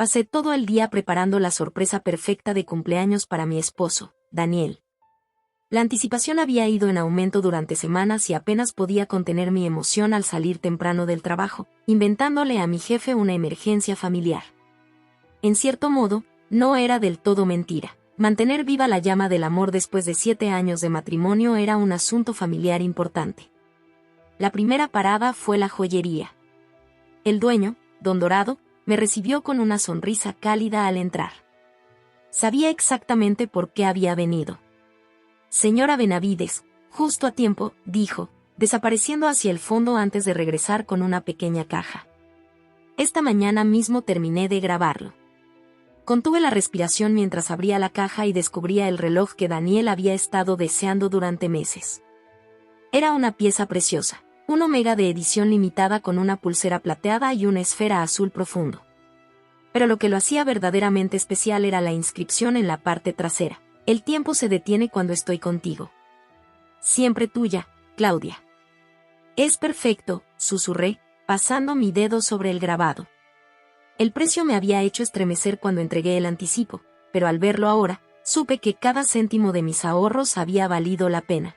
Pasé todo el día preparando la sorpresa perfecta de cumpleaños para mi esposo, Daniel. La anticipación había ido en aumento durante semanas y apenas podía contener mi emoción al salir temprano del trabajo, inventándole a mi jefe una emergencia familiar. En cierto modo, no era del todo mentira. Mantener viva la llama del amor después de 7 años de matrimonio era un asunto familiar importante. La primera parada fue la joyería. El dueño, Don Dorado, me recibió con una sonrisa cálida al entrar. Sabía exactamente por qué había venido. Señora Benavides, justo a tiempo, dijo, desapareciendo hacia el fondo antes de regresar con una pequeña caja. Esta mañana mismo terminé de grabarlo. Contuve la respiración mientras abría la caja y descubría el reloj que Daniel había estado deseando durante meses. Era una pieza preciosa, un Omega de edición limitada con una pulsera plateada y una esfera azul profundo. Pero lo que lo hacía verdaderamente especial era la inscripción en la parte trasera. El tiempo se detiene cuando estoy contigo. Siempre tuya, Claudia. Es perfecto, susurré, pasando mi dedo sobre el grabado. El precio me había hecho estremecer cuando entregué el anticipo, pero al verlo ahora, supe que cada céntimo de mis ahorros había valido la pena.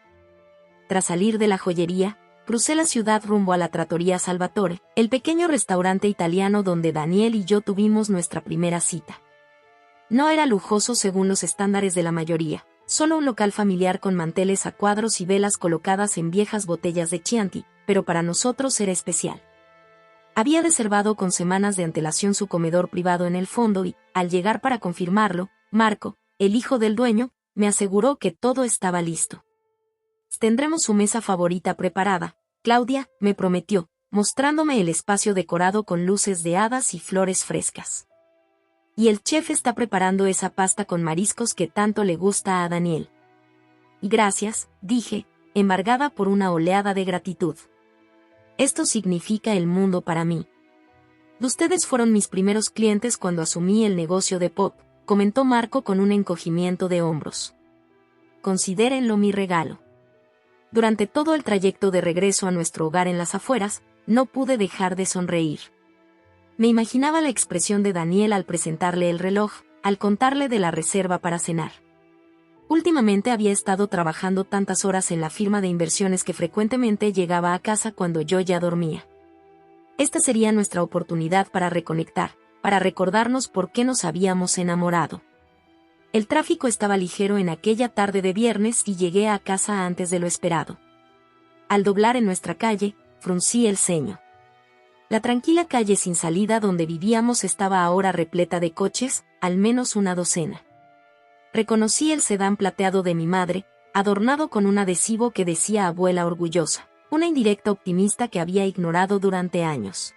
Tras salir de la joyería, crucé la ciudad rumbo a la Trattoria Salvatore, el pequeño restaurante italiano donde Daniel y yo tuvimos nuestra primera cita. No era lujoso según los estándares de la mayoría, solo un local familiar con manteles a cuadros y velas colocadas en viejas botellas de Chianti, pero para nosotros era especial. Había reservado con semanas de antelación su comedor privado en el fondo y, al llegar para confirmarlo, Marco, el hijo del dueño, me aseguró que todo estaba listo. Tendremos su mesa favorita preparada, Claudia, me prometió, mostrándome el espacio decorado con luces de hadas y flores frescas. Y el chef está preparando esa pasta con mariscos que tanto le gusta a Daniel. Gracias, dije, embargada por una oleada de gratitud. Esto significa el mundo para mí. Ustedes fueron mis primeros clientes cuando asumí el negocio de Pop, comentó Marco con un encogimiento de hombros. Considérenlo mi regalo. Durante todo el trayecto de regreso a nuestro hogar en las afueras, no pude dejar de sonreír. Me imaginaba la expresión de Daniel al presentarle el reloj, al contarle de la reserva para cenar. Últimamente había estado trabajando tantas horas en la firma de inversiones que frecuentemente llegaba a casa cuando yo ya dormía. Esta sería nuestra oportunidad para reconectar, para recordarnos por qué nos habíamos enamorado. El tráfico estaba ligero en aquella tarde de viernes y llegué a casa antes de lo esperado. Al doblar en nuestra calle, fruncí el ceño. La tranquila calle sin salida donde vivíamos estaba ahora repleta de coches, al menos una docena. Reconocí el sedán plateado de mi madre, adornado con un adhesivo que decía abuela orgullosa, una indirecta optimista que había ignorado durante años.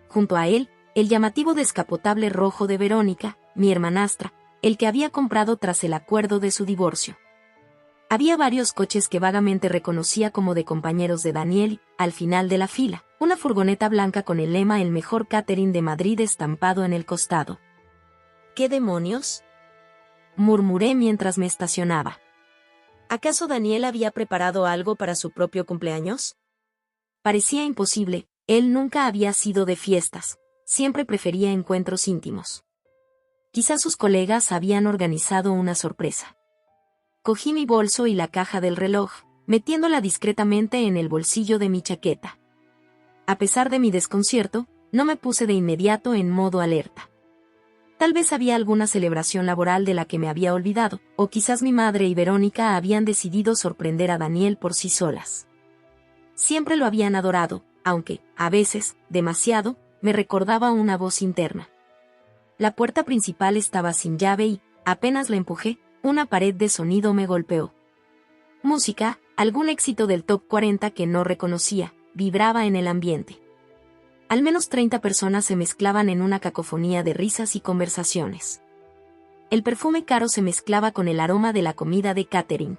Junto a él, el llamativo descapotable rojo de Verónica, mi hermanastra, el que había comprado tras el acuerdo de su divorcio. Había varios coches que vagamente reconocía como de compañeros de Daniel, al final de la fila, una furgoneta blanca con el lema El mejor catering de Madrid estampado en el costado. ¿Qué demonios?, murmuré mientras me estacionaba. ¿Acaso Daniel había preparado algo para su propio cumpleaños? Parecía imposible, él nunca había sido de fiestas, siempre prefería encuentros íntimos. Quizás sus colegas habían organizado una sorpresa. Cogí mi bolso y la caja del reloj, metiéndola discretamente en el bolsillo de mi chaqueta. A pesar de mi desconcierto, no me puse de inmediato en modo alerta. Tal vez había alguna celebración laboral de la que me había olvidado, o quizás mi madre y Verónica habían decidido sorprender a Daniel por sí solas. Siempre lo habían adorado, aunque, a veces, demasiado, me recordaba una voz interna. La puerta principal estaba sin llave y, apenas la empujé, una pared de sonido me golpeó. Música, algún éxito del Top 40 que no reconocía, vibraba en el ambiente. Al menos 30 personas se mezclaban en una cacofonía de risas y conversaciones. El perfume caro se mezclaba con el aroma de la comida de catering.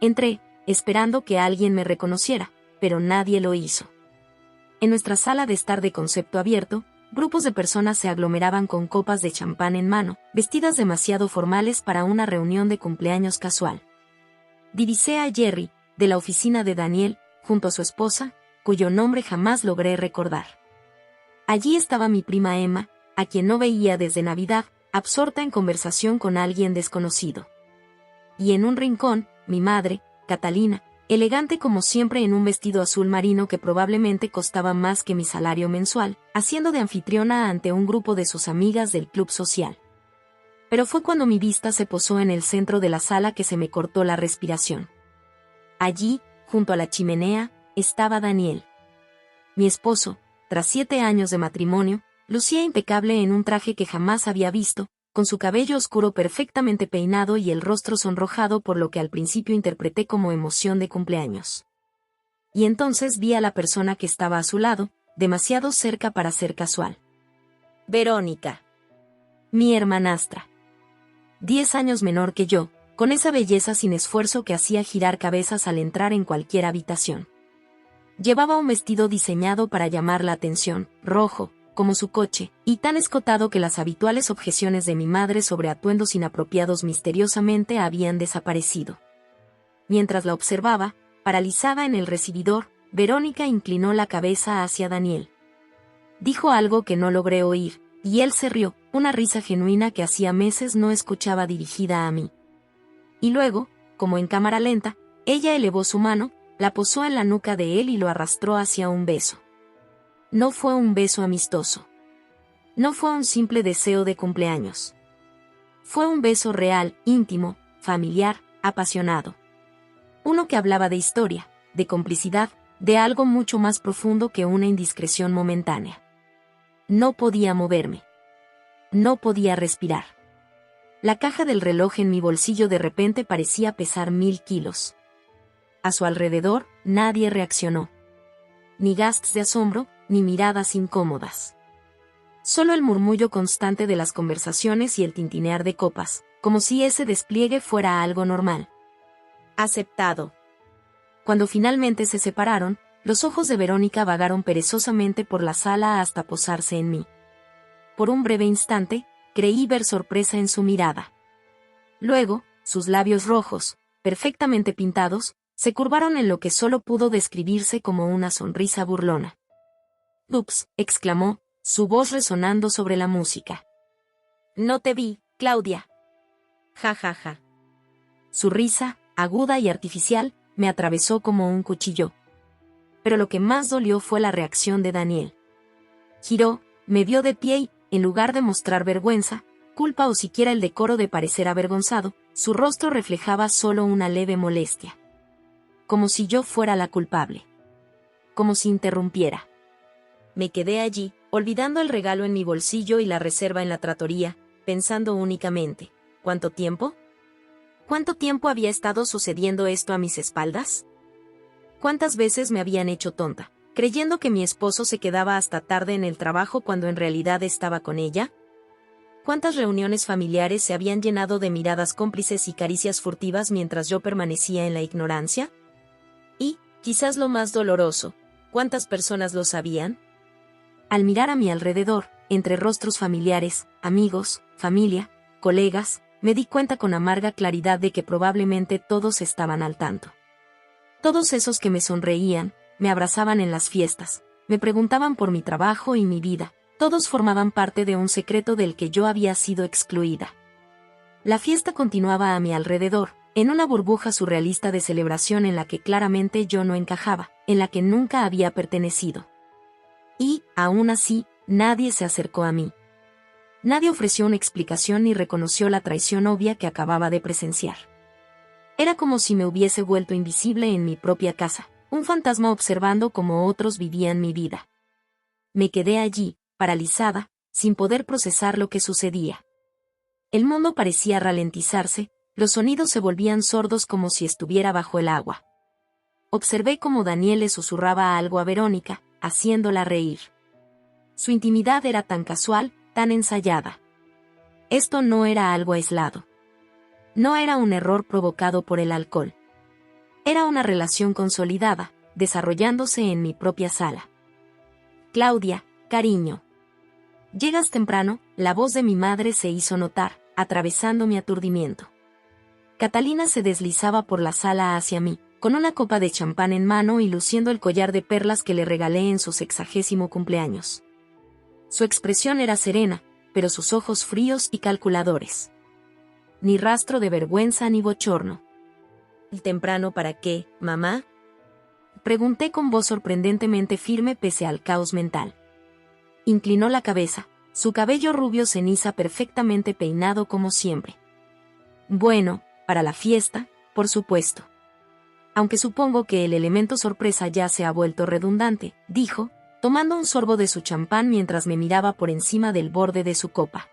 Entré, esperando que alguien me reconociera, pero nadie lo hizo. En nuestra sala de estar de concepto abierto, grupos de personas se aglomeraban con copas de champán en mano, vestidas demasiado formales para una reunión de cumpleaños casual. Divisé a Jerry, de la oficina de Daniel, junto a su esposa, cuyo nombre jamás logré recordar. Allí estaba mi prima Emma, a quien no veía desde Navidad, absorta en conversación con alguien desconocido. Y en un rincón, mi madre, Catalina, elegante como siempre en un vestido azul marino que probablemente costaba más que mi salario mensual, haciendo de anfitriona ante un grupo de sus amigas del club social. Pero fue cuando mi vista se posó en el centro de la sala que se me cortó la respiración. Allí, junto a la chimenea, estaba Daniel. Mi esposo, tras 7 años de matrimonio, lucía impecable en un traje que jamás había visto, con su cabello oscuro perfectamente peinado y el rostro sonrojado por lo que al principio interpreté como emoción de cumpleaños. Y entonces vi a la persona que estaba a su lado, demasiado cerca para ser casual. Verónica. Mi hermanastra. 10 años menor que yo, con esa belleza sin esfuerzo que hacía girar cabezas al entrar en cualquier habitación. Llevaba un vestido diseñado para llamar la atención, rojo, como su coche, y tan escotado que las habituales objeciones de mi madre sobre atuendos inapropiados misteriosamente habían desaparecido. Mientras la observaba, paralizada en el recibidor, Verónica inclinó la cabeza hacia Daniel. Dijo algo que no logré oír, y él se rió, una risa genuina que hacía meses no escuchaba dirigida a mí. Y luego, como en cámara lenta, ella elevó su mano, la posó en la nuca de él y lo arrastró hacia un beso. No fue un beso amistoso. No fue un simple deseo de cumpleaños. Fue un beso real, íntimo, familiar, apasionado. Uno que hablaba de historia, de complicidad, de algo mucho más profundo que una indiscreción momentánea. No podía moverme. No podía respirar. La caja del reloj en mi bolsillo de repente parecía pesar 1000 kilos. A su alrededor, nadie reaccionó. Ni gastos de asombro, ni miradas incómodas. Solo el murmullo constante de las conversaciones y el tintinear de copas, como si ese despliegue fuera algo normal. Aceptado. Cuando finalmente se separaron, los ojos de Verónica vagaron perezosamente por la sala hasta posarse en mí. Por un breve instante, creí ver sorpresa en su mirada. Luego, sus labios rojos, perfectamente pintados, se curvaron en lo que solo pudo describirse como una sonrisa burlona. «Ups», exclamó, su voz resonando sobre la música. «No te vi, Claudia». «Ja ja ja». Su risa, aguda y artificial, me atravesó como un cuchillo. Pero lo que más dolió fue la reacción de Daniel. Giró, me vio de pie y, en lugar de mostrar vergüenza, culpa o siquiera el decoro de parecer avergonzado, su rostro reflejaba solo una leve molestia. Como si yo fuera la culpable. Como si interrumpiera. Me quedé allí, olvidando el regalo en mi bolsillo y la reserva en la trattoria, pensando únicamente, ¿cuánto tiempo? ¿Cuánto tiempo había estado sucediendo esto a mis espaldas? ¿Cuántas veces me habían hecho tonta, creyendo que mi esposo se quedaba hasta tarde en el trabajo cuando en realidad estaba con ella? ¿Cuántas reuniones familiares se habían llenado de miradas cómplices y caricias furtivas mientras yo permanecía en la ignorancia? Y, quizás lo más doloroso, ¿cuántas personas lo sabían? Al mirar a mi alrededor, entre rostros familiares, amigos, familia, colegas, me di cuenta con amarga claridad de que probablemente todos estaban al tanto. Todos esos que me sonreían, me abrazaban en las fiestas, me preguntaban por mi trabajo y mi vida, todos formaban parte de un secreto del que yo había sido excluida. La fiesta continuaba a mi alrededor, en una burbuja surrealista de celebración en la que claramente yo no encajaba, en la que nunca había pertenecido. Y, aún así, nadie se acercó a mí. Nadie ofreció una explicación ni reconoció la traición obvia que acababa de presenciar. Era como si me hubiese vuelto invisible en mi propia casa, un fantasma observando cómo otros vivían mi vida. Me quedé allí, paralizada, sin poder procesar lo que sucedía. El mundo parecía ralentizarse, los sonidos se volvían sordos como si estuviera bajo el agua. Observé cómo Daniel le susurraba algo a Verónica, haciéndola reír. Su intimidad era tan casual, tan ensayada. Esto no era algo aislado. No era un error provocado por el alcohol. Era una relación consolidada, desarrollándose en mi propia sala. Claudia, cariño. Llegas temprano, la voz de mi madre se hizo notar, atravesando mi aturdimiento. Catalina se deslizaba por la sala hacia mí, con una copa de champán en mano y luciendo el collar de perlas que le regalé en su 60º cumpleaños. Su expresión era serena, pero sus ojos fríos y calculadores. Ni rastro de vergüenza ni bochorno. ¿Temprano para qué, mamá?, pregunté con voz sorprendentemente firme pese al caos mental. Inclinó la cabeza, su cabello rubio ceniza perfectamente peinado como siempre. Bueno, para la fiesta, por supuesto. Aunque supongo que el elemento sorpresa ya se ha vuelto redundante, dijo, tomando un sorbo de su champán mientras me miraba por encima del borde de su copa.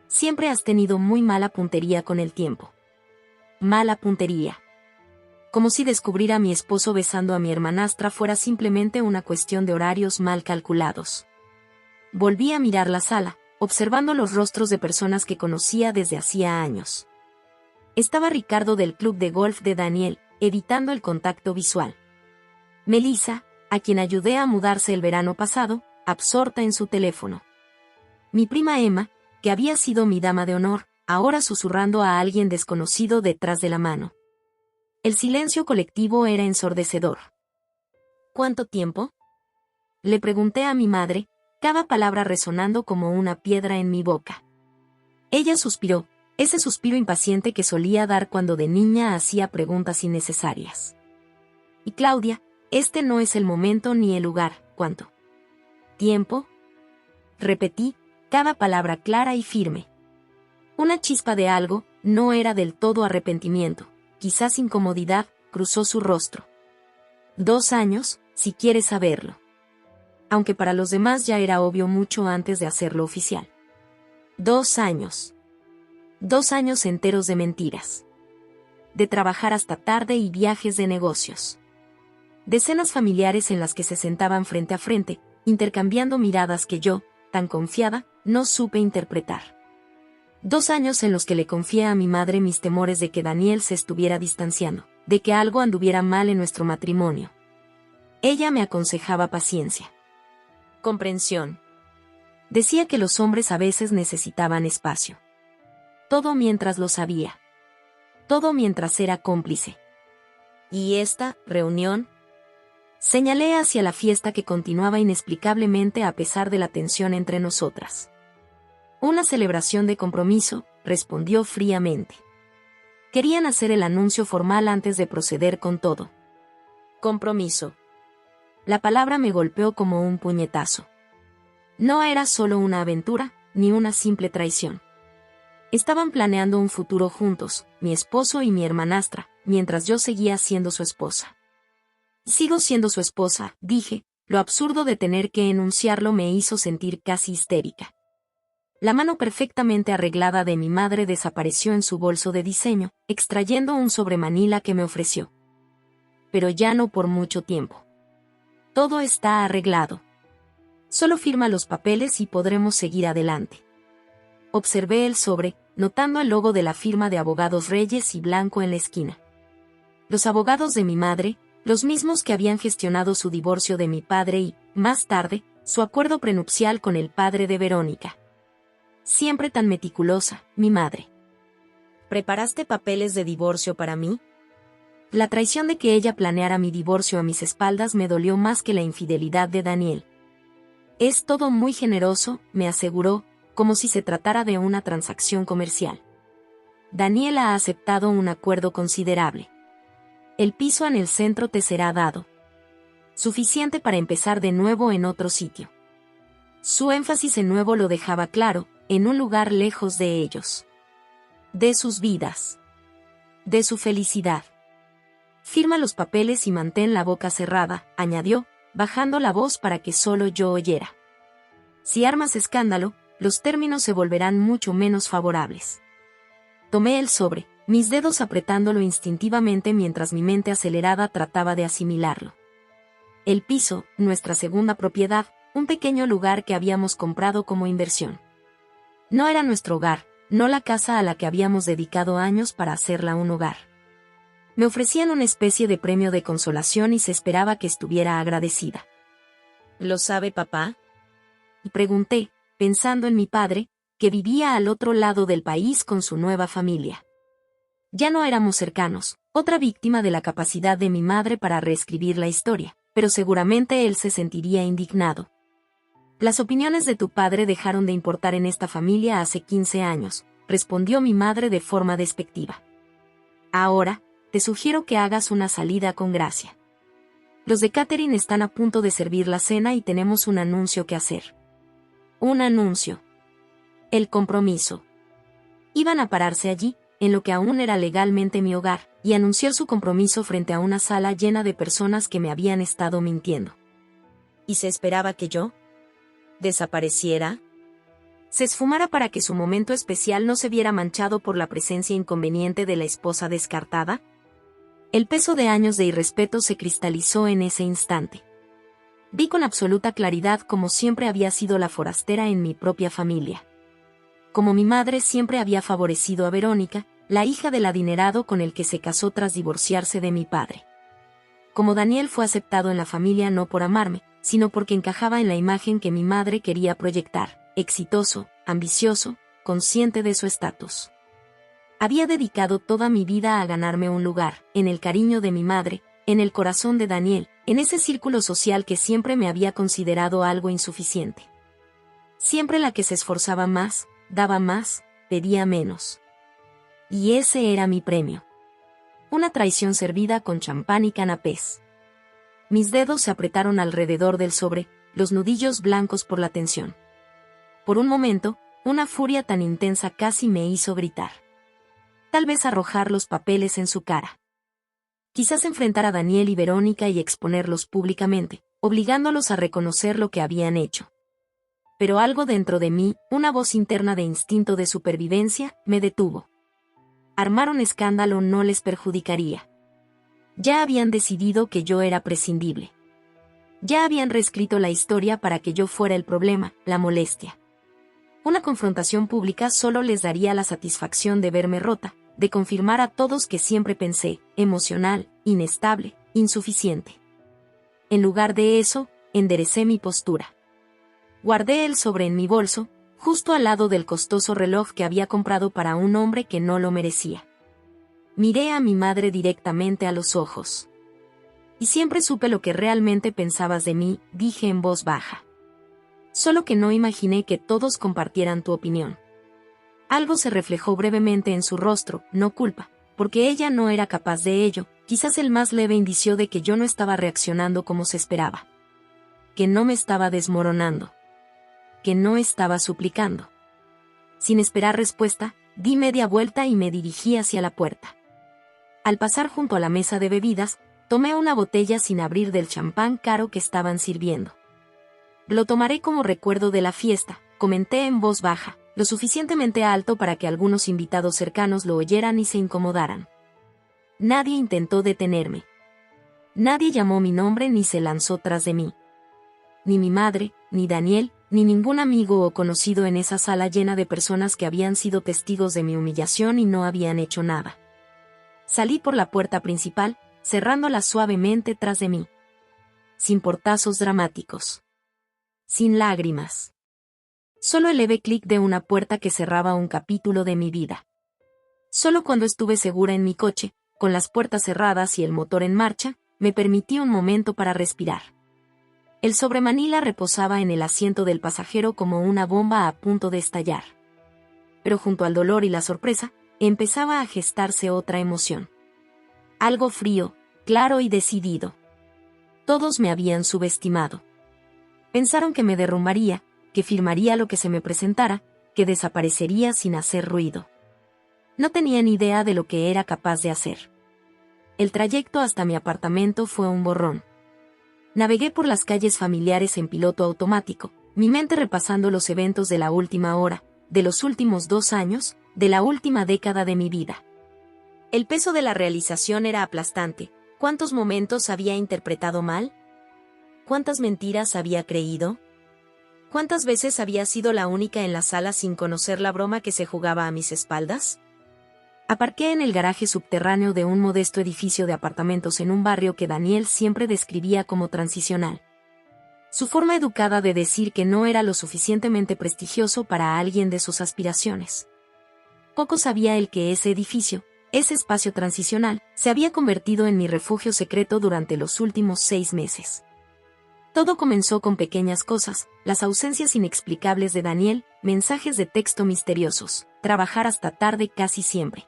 Siempre has tenido muy mala puntería con el tiempo. Mala puntería. Como si descubrir a mi esposo besando a mi hermanastra fuera simplemente una cuestión de horarios mal calculados. Volví a mirar la sala, observando los rostros de personas que conocía desde hacía años. Estaba Ricardo del club de golf de Daniel, evitando el contacto visual. Melissa, a quien ayudé a mudarse el verano pasado, absorta en su teléfono. Mi prima Emma, que había sido mi dama de honor, ahora susurrando a alguien desconocido detrás de la mano. El silencio colectivo era ensordecedor. ¿Cuánto tiempo?, le pregunté a mi madre, cada palabra resonando como una piedra en mi boca. Ella suspiró, ese suspiro impaciente que solía dar cuando de niña hacía preguntas innecesarias. Y Claudia, este no es el momento ni el lugar. ¿Cuánto tiempo?, repetí, cada palabra clara y firme. Una chispa de algo, no era del todo arrepentimiento, quizás incomodidad, cruzó su rostro. 2 años, si quieres saberlo. Aunque para los demás ya era obvio mucho antes de hacerlo oficial. 2 años. 2 años enteros de mentiras. De trabajar hasta tarde y viajes de negocios. De cenas familiares en las que se sentaban frente a frente, intercambiando miradas que yo, tan confiada, no supe interpretar. 2 años en los que le confié a mi madre mis temores de que Daniel se estuviera distanciando, de que algo anduviera mal en nuestro matrimonio. Ella me aconsejaba paciencia. Comprensión. Decía que los hombres a veces necesitaban espacio. Todo mientras lo sabía. Todo mientras era cómplice. ¿Y esta reunión? Señalé hacia la fiesta que continuaba inexplicablemente a pesar de la tensión entre nosotras. Una celebración de compromiso, respondió fríamente. Querían hacer el anuncio formal antes de proceder con todo. Compromiso. La palabra me golpeó como un puñetazo. No era solo una aventura, ni una simple traición. Estaban planeando un futuro juntos, mi esposo y mi hermanastra, mientras yo seguía siendo su esposa. Sigo siendo su esposa, dije, lo absurdo de tener que enunciarlo me hizo sentir casi histérica. La mano perfectamente arreglada de mi madre desapareció en su bolso de diseño, extrayendo un sobremanila que me ofreció. Pero ya no por mucho tiempo. Todo está arreglado. Solo firma los papeles y podremos seguir adelante. Observé el sobre, notando el logo de la firma de Abogados Reyes y Blanco en la esquina. Los abogados de mi madre, los mismos que habían gestionado su divorcio de mi padre y, más tarde, su acuerdo prenupcial con el padre de Verónica. Siempre tan meticulosa, mi madre. ¿Preparaste papeles de divorcio para mí? La traición de que ella planeara mi divorcio a mis espaldas me dolió más que la infidelidad de Daniel. Es todo muy generoso, me aseguró, como si se tratara de una transacción comercial. Daniel ha aceptado un acuerdo considerable. El piso en el centro te será dado. Suficiente para empezar de nuevo en otro sitio. Su énfasis en nuevo lo dejaba claro, en un lugar lejos de ellos. De sus vidas. De su felicidad. Firma los papeles y mantén la boca cerrada, añadió, bajando la voz para que solo yo oyera. Si armas escándalo, los términos se volverán mucho menos favorables. Tomé el sobre, mis dedos apretándolo instintivamente mientras mi mente acelerada trataba de asimilarlo. El piso, nuestra segunda propiedad, un pequeño lugar que habíamos comprado como inversión. No era nuestro hogar, no la casa a la que habíamos dedicado años para hacerla un hogar. Me ofrecían una especie de premio de consolación y se esperaba que estuviera agradecida. ¿Lo sabe papá?, pregunté, pensando en mi padre, que vivía al otro lado del país con su nueva familia. Ya no éramos cercanos, otra víctima de la capacidad de mi madre para reescribir la historia, pero seguramente él se sentiría indignado. Las opiniones de tu padre dejaron de importar en esta familia hace 15 años, respondió mi madre de forma despectiva. Ahora, te sugiero que hagas una salida con gracia. Los de catering están a punto de servir la cena y tenemos un anuncio que hacer. Un anuncio. El compromiso. Iban a pararse allí, en lo que aún era legalmente mi hogar, y anunciar su compromiso frente a una sala llena de personas que me habían estado mintiendo. ¿Y se esperaba que yo desapareciera? ¿Se esfumara para que su momento especial no se viera manchado por la presencia inconveniente de la esposa descartada? El peso de años de irrespeto se cristalizó en ese instante. Vi con absoluta claridad cómo siempre había sido la forastera en mi propia familia. Como mi madre siempre había favorecido a Verónica, la hija del adinerado con el que se casó tras divorciarse de mi padre. Como Daniel fue aceptado en la familia no por amarme, sino porque encajaba en la imagen que mi madre quería proyectar, exitoso, ambicioso, consciente de su estatus. Había dedicado toda mi vida a ganarme un lugar, en el cariño de mi madre, en el corazón de Daniel, en ese círculo social que siempre me había considerado algo insuficiente. Siempre la que se esforzaba más, daba más, pedía menos. Y ese era mi premio. Una traición servida con champán y canapés. Mis dedos se apretaron alrededor del sobre, los nudillos blancos por la tensión. Por un momento, una furia tan intensa casi me hizo gritar. Tal vez arrojar los papeles en su cara. Quizás enfrentar a Daniel y Verónica y exponerlos públicamente, obligándolos a reconocer lo que habían hecho. Pero algo dentro de mí, una voz interna de instinto de supervivencia, me detuvo. Armar un escándalo no les perjudicaría. Ya habían decidido que yo era prescindible. Ya habían reescrito la historia para que yo fuera el problema, la molestia. Una confrontación pública solo les daría la satisfacción de verme rota, de confirmar a todos que siempre pensé, emocional, inestable, insuficiente. En lugar de eso, enderecé mi postura. Guardé el sobre en mi bolso, justo al lado del costoso reloj que había comprado para un hombre que no lo merecía. Miré a mi madre directamente a los ojos. Y siempre supe lo que realmente pensabas de mí, dije en voz baja. Solo que no imaginé que todos compartieran tu opinión. Algo se reflejó brevemente en su rostro, no culpa, porque ella no era capaz de ello, quizás el más leve indicio de que yo no estaba reaccionando como se esperaba. Que no me estaba desmoronando. Que no estaba suplicando. Sin esperar respuesta, di media vuelta y me dirigí hacia la puerta. Al pasar junto a la mesa de bebidas, tomé una botella sin abrir del champán caro que estaban sirviendo. Lo tomaré como recuerdo de la fiesta, comenté en voz baja, lo suficientemente alto para que algunos invitados cercanos lo oyeran y se incomodaran. Nadie intentó detenerme. Nadie llamó mi nombre ni se lanzó tras de mí. Ni mi madre, ni Daniel, ni ningún amigo o conocido en esa sala llena de personas que habían sido testigos de mi humillación y no habían hecho nada. Salí por la puerta principal, cerrándola suavemente tras de mí. Sin portazos dramáticos. Sin lágrimas. Solo el leve clic de una puerta que cerraba un capítulo de mi vida. Solo cuando estuve segura en mi coche, con las puertas cerradas y el motor en marcha, me permití un momento para respirar. El sobre Manila reposaba en el asiento del pasajero como una bomba a punto de estallar. Pero junto al dolor y la sorpresa, empezaba a gestarse otra emoción. Algo frío, claro y decidido. Todos me habían subestimado. Pensaron que me derrumbaría, que firmaría lo que se me presentara, que desaparecería sin hacer ruido. No tenían idea de lo que era capaz de hacer. El trayecto hasta mi apartamento fue un borrón. Navegué por las calles familiares en piloto automático, mi mente repasando los eventos de la última hora, de los últimos 2 años, de la última década de mi vida. El peso de la realización era aplastante. ¿Cuántos momentos había interpretado mal? ¿Cuántas mentiras había creído? ¿Cuántas veces había sido la única en la sala sin conocer la broma que se jugaba a mis espaldas? Aparqué en el garaje subterráneo de un modesto edificio de apartamentos en un barrio que Daniel siempre describía como transicional. Su forma educada de decir que no era lo suficientemente prestigioso para alguien de sus aspiraciones. Poco sabía él que ese edificio, ese espacio transicional, se había convertido en mi refugio secreto durante los últimos 6 meses. Todo comenzó con pequeñas cosas, las ausencias inexplicables de Daniel, mensajes de texto misteriosos, trabajar hasta tarde casi siempre.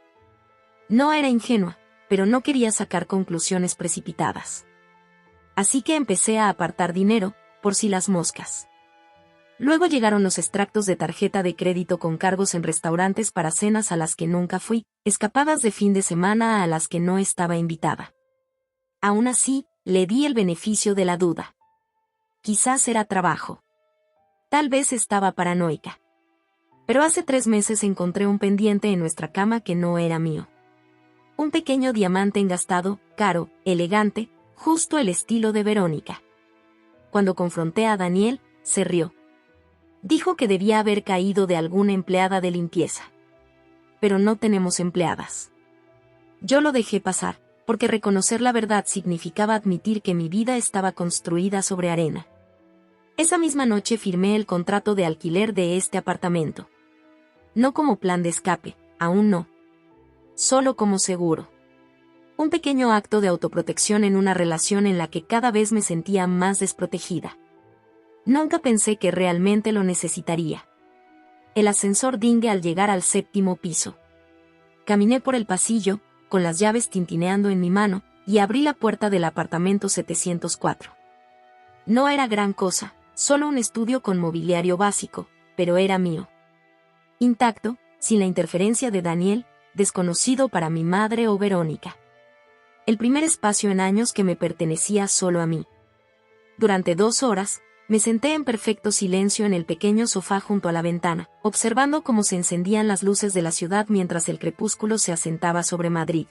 No era ingenua, pero no quería sacar conclusiones precipitadas. Así que empecé a apartar dinero, por si las moscas. Luego llegaron los extractos de tarjeta de crédito con cargos en restaurantes para cenas a las que nunca fui, escapadas de fin de semana a las que no estaba invitada. Aún así, le di el beneficio de la duda. Quizás era trabajo. Tal vez estaba paranoica. Pero hace 3 meses encontré un pendiente en nuestra cama que no era mío. Un pequeño diamante engastado, caro, elegante, justo el estilo de Verónica. Cuando confronté a Daniel, se rió. Dijo que debía haber caído de alguna empleada de limpieza. Pero no tenemos empleadas. Yo lo dejé pasar, porque reconocer la verdad significaba admitir que mi vida estaba construida sobre arena. Esa misma noche firmé el contrato de alquiler de este apartamento. No como plan de escape, aún no. Solo como seguro. Un pequeño acto de autoprotección en una relación en la que cada vez me sentía más desprotegida. Nunca pensé que realmente lo necesitaría. El ascensor dingue al llegar al 7º piso. Caminé por el pasillo, con las llaves tintineando en mi mano, y abrí la puerta del apartamento 704. No era gran cosa, solo un estudio con mobiliario básico, pero era mío. Intacto, sin la interferencia de Daniel, desconocido para mi madre o Verónica. El primer espacio en años que me pertenecía solo a mí. Durante 2 horas, me senté en perfecto silencio en el pequeño sofá junto a la ventana, observando cómo se encendían las luces de la ciudad mientras el crepúsculo se asentaba sobre Madrid.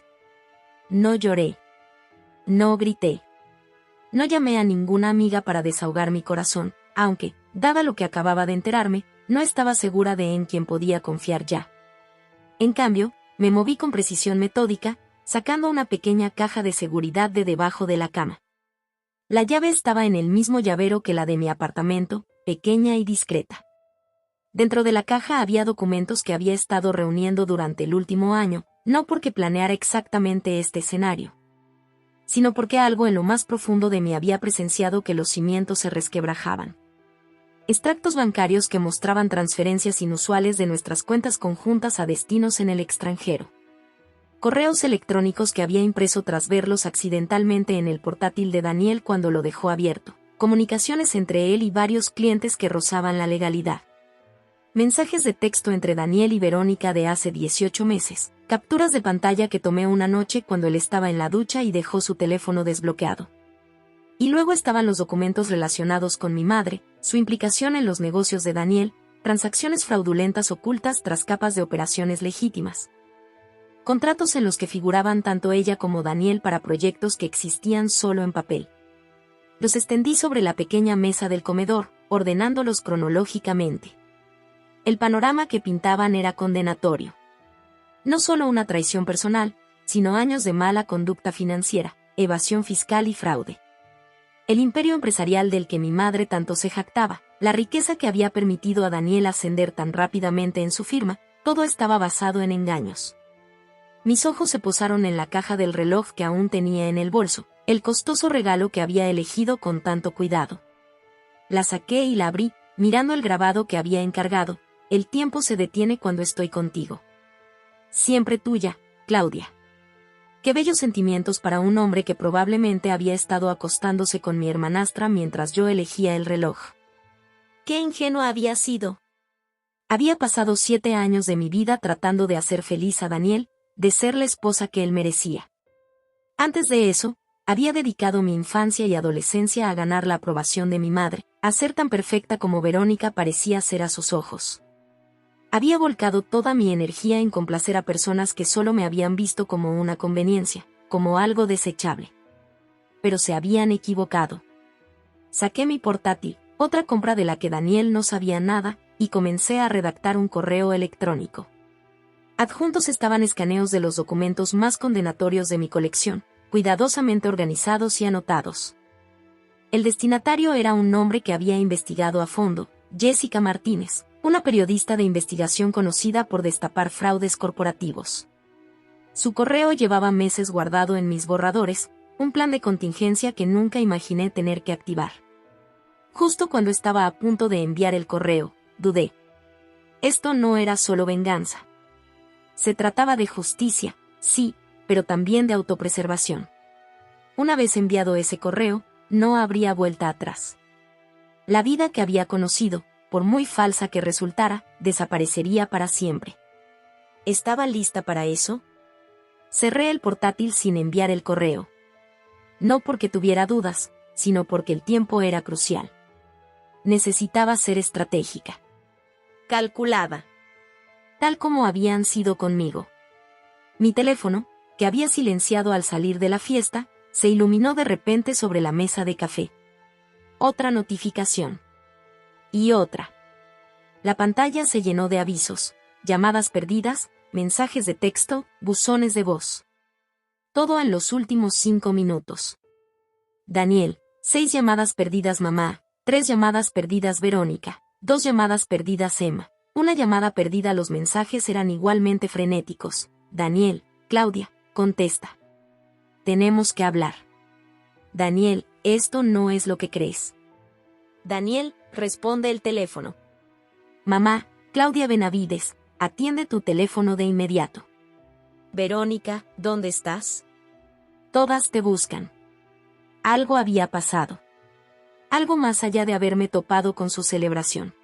No lloré. No grité. No llamé a ninguna amiga para desahogar mi corazón, aunque, dada lo que acababa de enterarme, no estaba segura de en quién podía confiar ya. En cambio, me moví con precisión metódica, sacando una pequeña caja de seguridad de debajo de la cama. La llave estaba en el mismo llavero que la de mi apartamento, pequeña y discreta. Dentro de la caja había documentos que había estado reuniendo durante el último año, no porque planeara exactamente este escenario, sino porque algo en lo más profundo de mí había presenciado que los cimientos se resquebrajaban. Extractos bancarios que mostraban transferencias inusuales de nuestras cuentas conjuntas a destinos en el extranjero. Correos electrónicos que había impreso tras verlos accidentalmente en el portátil de Daniel cuando lo dejó abierto. Comunicaciones entre él y varios clientes que rozaban la legalidad. Mensajes de texto entre Daniel y Verónica de hace 18 meses. Capturas de pantalla que tomé una noche cuando él estaba en la ducha y dejó su teléfono desbloqueado. Y luego estaban los documentos relacionados con mi madre, su implicación en los negocios de Daniel, transacciones fraudulentas ocultas tras capas de operaciones legítimas. Contratos en los que figuraban tanto ella como Daniel para proyectos que existían solo en papel. Los extendí sobre la pequeña mesa del comedor, ordenándolos cronológicamente. El panorama que pintaban era condenatorio. No solo una traición personal, sino años de mala conducta financiera, evasión fiscal y fraude. El imperio empresarial del que mi madre tanto se jactaba, la riqueza que había permitido a Daniel ascender tan rápidamente en su firma, todo estaba basado en engaños. Mis ojos se posaron en la caja del reloj que aún tenía en el bolso, el costoso regalo que había elegido con tanto cuidado. La saqué y la abrí, mirando el grabado que había encargado: el tiempo se detiene cuando estoy contigo. Siempre tuya, Claudia. Qué bellos sentimientos para un hombre que probablemente había estado acostándose con mi hermanastra mientras yo elegía el reloj. Qué ingenua había sido. Había pasado 7 años de mi vida tratando de hacer feliz a Daniel, de ser la esposa que él merecía. Antes de eso, había dedicado mi infancia y adolescencia a ganar la aprobación de mi madre, a ser tan perfecta como Verónica parecía ser a sus ojos. Había volcado toda mi energía en complacer a personas que solo me habían visto como una conveniencia, como algo desechable. Pero se habían equivocado. Saqué mi portátil, otra compra de la que Daniel no sabía nada, y comencé a redactar un correo electrónico. Adjuntos estaban escaneos de los documentos más condenatorios de mi colección, cuidadosamente organizados y anotados. El destinatario era un nombre que había investigado a fondo: Jessica Martínez, una periodista de investigación conocida por destapar fraudes corporativos. Su correo llevaba meses guardado en mis borradores, un plan de contingencia que nunca imaginé tener que activar. Justo cuando estaba a punto de enviar el correo, dudé. Esto no era solo venganza. Se trataba de justicia, sí, pero también de autopreservación. Una vez enviado ese correo, no habría vuelta atrás. La vida que había conocido, por muy falsa que resultara, desaparecería para siempre. ¿Estaba lista para eso? Cerré el portátil sin enviar el correo. No porque tuviera dudas, sino porque el tiempo era crucial. Necesitaba ser estratégica. Calculada. Tal como habían sido conmigo. Mi teléfono, que había silenciado al salir de la fiesta, se iluminó de repente sobre la mesa de café. Otra notificación. Y otra. La pantalla se llenó de avisos, llamadas perdidas, mensajes de texto, buzones de voz. Todo en los últimos 5 minutos. Daniel, 6 llamadas perdidas mamá, 3 llamadas perdidas Verónica, 2 llamadas perdidas Emma, 1 llamada perdida. Los mensajes eran igualmente frenéticos. Daniel, Claudia, contesta. Tenemos que hablar. Daniel, esto no es lo que crees. Daniel, responde el teléfono. Mamá, Claudia Benavides, atiende tu teléfono de inmediato. Verónica, ¿dónde estás? Todas te buscan. Algo había pasado. Algo más allá de haberme topado con su celebración.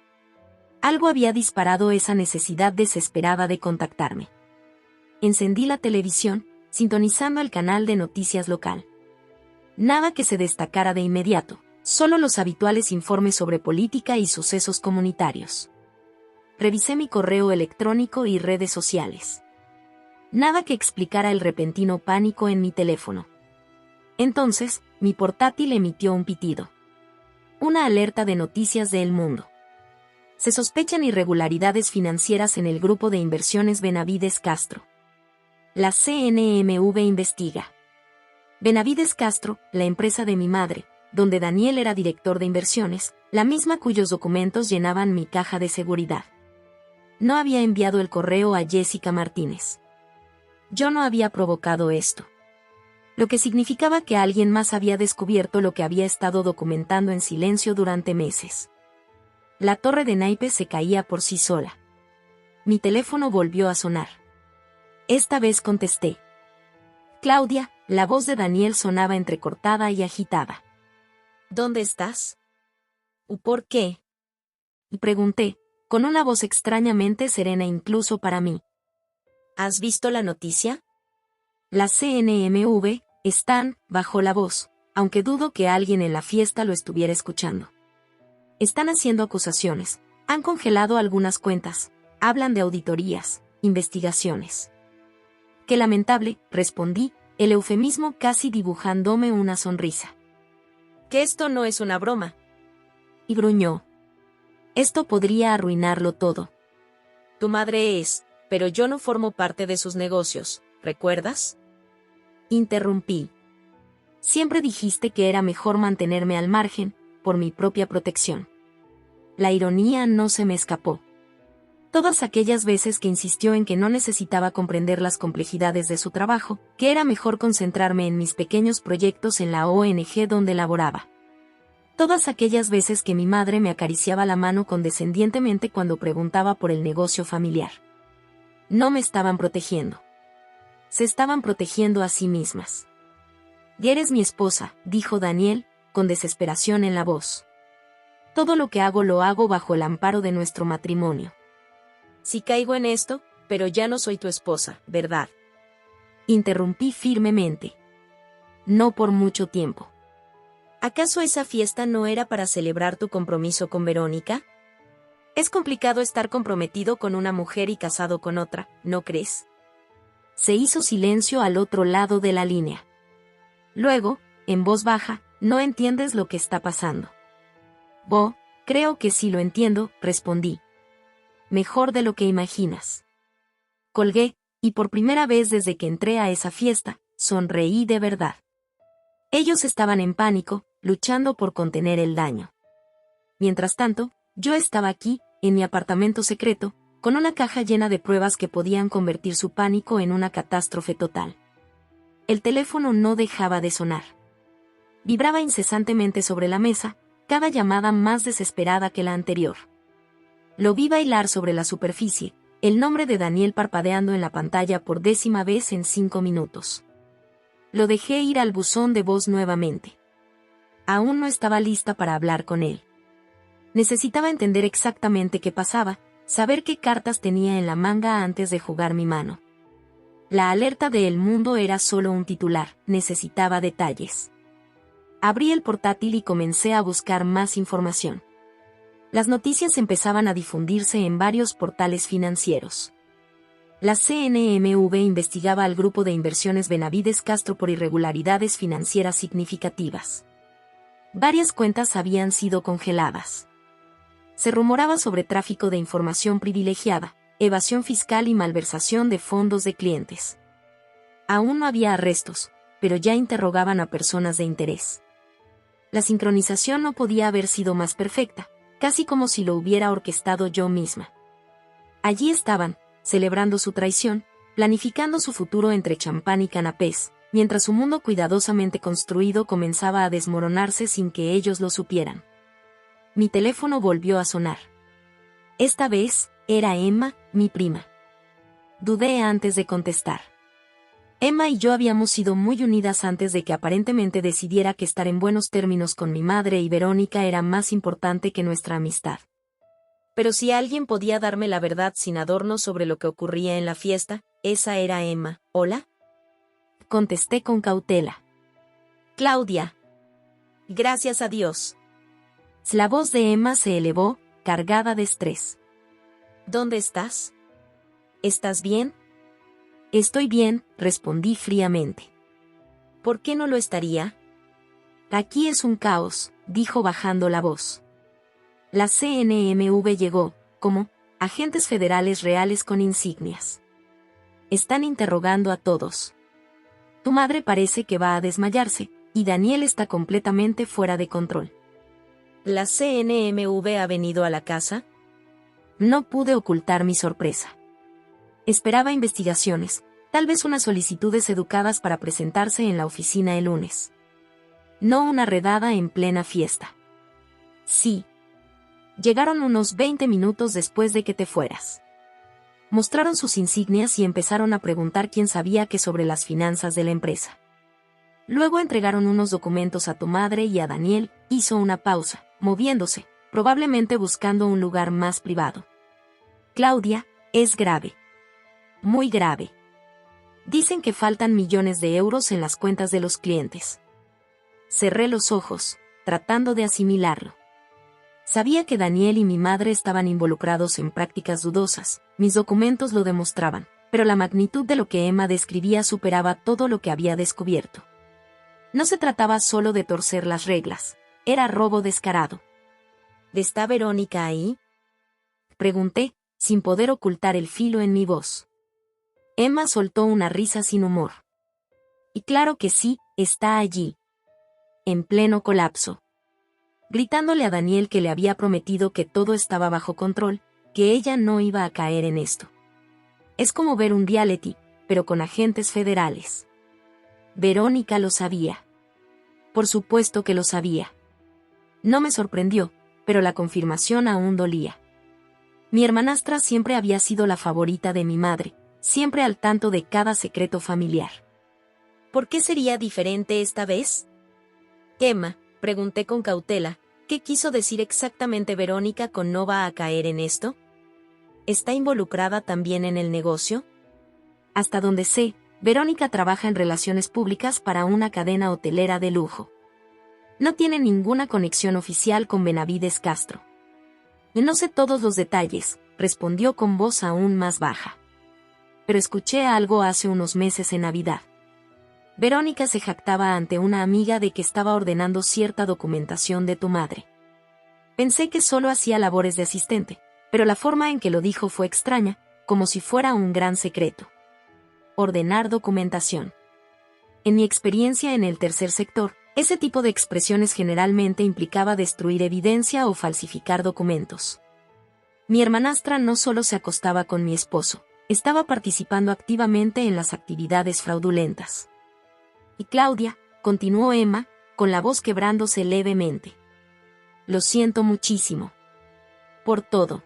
Algo había disparado esa necesidad desesperada de contactarme. Encendí la televisión, sintonizando el canal de noticias local. Nada que se destacara de inmediato, solo los habituales informes sobre política y sucesos comunitarios. Revisé mi correo electrónico y redes sociales. Nada que explicara el repentino pánico en mi teléfono. Entonces, mi portátil emitió un pitido. Una alerta de noticias de El Mundo. Se sospechan irregularidades financieras en el grupo de inversiones Benavides Castro. La CNMV investiga. Benavides Castro, la empresa de mi madre, donde Daniel era director de inversiones, la misma cuyos documentos llenaban mi caja de seguridad. No había enviado el correo a Jessica Martínez. Yo no había provocado esto. Lo que significaba que alguien más había descubierto lo que había estado documentando en silencio durante meses. La torre de naipes se caía por sí sola. Mi teléfono volvió a sonar. Esta vez contesté. Claudia, la voz de Daniel sonaba entrecortada y agitada. ¿Dónde estás? ¿Por qué? Pregunté, con una voz extrañamente serena incluso para mí. ¿Has visto la noticia? La CNMV, están, bajó la voz, aunque dudo que alguien en la fiesta lo estuviera escuchando. Están haciendo acusaciones, han congelado algunas cuentas, hablan de auditorías, investigaciones. Qué lamentable, respondí, el eufemismo casi dibujándome una sonrisa. Que esto no es una broma. Y gruñó. Esto podría arruinarlo todo. Tu madre es, pero yo no formo parte de sus negocios, ¿recuerdas? Interrumpí. Siempre dijiste que era mejor mantenerme al margen, por mi propia protección. La ironía no se me escapó. Todas aquellas veces que insistió en que no necesitaba comprender las complejidades de su trabajo, que era mejor concentrarme en mis pequeños proyectos en la ONG donde laboraba. Todas aquellas veces que mi madre me acariciaba la mano condescendientemente cuando preguntaba por el negocio familiar. No me estaban protegiendo. Se estaban protegiendo a sí mismas. Y eres mi esposa, dijo Daniel, con desesperación en la voz. Todo lo que hago lo hago bajo el amparo de nuestro matrimonio. Si caigo en esto, pero ya no soy tu esposa, ¿verdad? Interrumpí firmemente. No por mucho tiempo. ¿Acaso esa fiesta no era para celebrar tu compromiso con Verónica? Es complicado estar comprometido con una mujer y casado con otra, ¿no crees? Se hizo silencio al otro lado de la línea. Luego, en voz baja, no entiendes lo que está pasando. Creo que sí lo entiendo, respondí. Mejor de lo que imaginas. Colgué, y por primera vez desde que entré a esa fiesta, sonreí de verdad. Ellos estaban en pánico, luchando por contener el daño. Mientras tanto, yo estaba aquí, en mi apartamento secreto, con una caja llena de pruebas que podían convertir su pánico en una catástrofe total. El teléfono no dejaba de sonar. Vibraba incesantemente sobre la mesa, cada llamada más desesperada que la anterior. Lo vi bailar sobre la superficie, el nombre de Daniel parpadeando en la pantalla por 10ª vez en 5 minutos. Lo dejé ir al buzón de voz nuevamente. Aún no estaba lista para hablar con él. Necesitaba entender exactamente qué pasaba, saber qué cartas tenía en la manga antes de jugar mi mano. La alerta de El Mundo era solo un titular, necesitaba detalles. Abrí el portátil y comencé a buscar más información. Las noticias empezaban a difundirse en varios portales financieros. La CNMV investigaba al grupo de inversiones Benavides Castro por irregularidades financieras significativas. Varias cuentas habían sido congeladas. Se rumoraba sobre tráfico de información privilegiada, evasión fiscal y malversación de fondos de clientes. Aún no había arrestos, pero ya interrogaban a personas de interés. La sincronización no podía haber sido más perfecta, casi como si lo hubiera orquestado yo misma. Allí estaban, celebrando su traición, planificando su futuro entre champán y canapés, mientras su mundo cuidadosamente construido comenzaba a desmoronarse sin que ellos lo supieran. Mi teléfono volvió a sonar. Esta vez, era Emma, mi prima. Dudé antes de contestar. Emma y yo habíamos sido muy unidas antes de que aparentemente decidiera que estar en buenos términos con mi madre y Verónica era más importante que nuestra amistad. Pero si alguien podía darme la verdad sin adornos sobre lo que ocurría en la fiesta, esa era Emma. ¿Hola? Contesté con cautela. Claudia. Gracias a Dios. La voz de Emma se elevó, cargada de estrés. ¿Dónde estás? ¿Estás bien? Estoy bien, respondí fríamente. ¿Por qué no lo estaría? Aquí es un caos, dijo bajando la voz. La CNMV llegó, como, agentes federales reales con insignias. Están interrogando a todos. Tu madre parece que va a desmayarse, y Daniel está completamente fuera de control. ¿La CNMV ha venido a la casa? No pude ocultar mi sorpresa. Esperaba investigaciones, tal vez unas solicitudes educadas para presentarse en la oficina el lunes. No una redada en plena fiesta. Sí. Llegaron unos 20 minutos después de que te fueras. Mostraron sus insignias y empezaron a preguntar quién sabía qué sobre las finanzas de la empresa. Luego entregaron unos documentos a tu madre y a Daniel, hizo una pausa, moviéndose, probablemente buscando un lugar más privado. Claudia, es grave. Muy grave. Dicen que faltan millones de euros en las cuentas de los clientes. Cerré los ojos, tratando de asimilarlo. Sabía que Daniel y mi madre estaban involucrados en prácticas dudosas, mis documentos lo demostraban, pero la magnitud de lo que Emma describía superaba todo lo que había descubierto. No se trataba solo de torcer las reglas, era robo descarado. ¿Está Verónica ahí? Pregunté, sin poder ocultar el filo en mi voz. Emma soltó una risa sin humor. Y claro que sí, está allí. En pleno colapso. Gritándole a Daniel que le había prometido que todo estaba bajo control, que ella no iba a caer en esto. Es como ver un reality, pero con agentes federales. Verónica lo sabía. Por supuesto que lo sabía. No me sorprendió, pero la confirmación aún dolía. Mi hermanastra siempre había sido la favorita de mi madre, siempre al tanto de cada secreto familiar. ¿Por qué sería diferente esta vez? Emma, pregunté con cautela, ¿qué quiso decir exactamente Verónica con no va a caer en esto? ¿Está involucrada también en el negocio? Hasta donde sé, Verónica trabaja en relaciones públicas para una cadena hotelera de lujo. No tiene ninguna conexión oficial con Benavides Castro. No sé todos los detalles, respondió con voz aún más baja. Pero escuché algo hace unos meses en Navidad. Verónica se jactaba ante una amiga de que estaba ordenando cierta documentación de tu madre. Pensé que solo hacía labores de asistente, pero la forma en que lo dijo fue extraña, como si fuera un gran secreto. Ordenar documentación. En mi experiencia en el tercer sector, ese tipo de expresiones generalmente implicaba destruir evidencia o falsificar documentos. Mi hermanastra no solo se acostaba con mi esposo, estaba participando activamente en las actividades fraudulentas. Y Claudia, continuó Emma, con la voz quebrándose levemente. lo siento muchísimo. Por todo.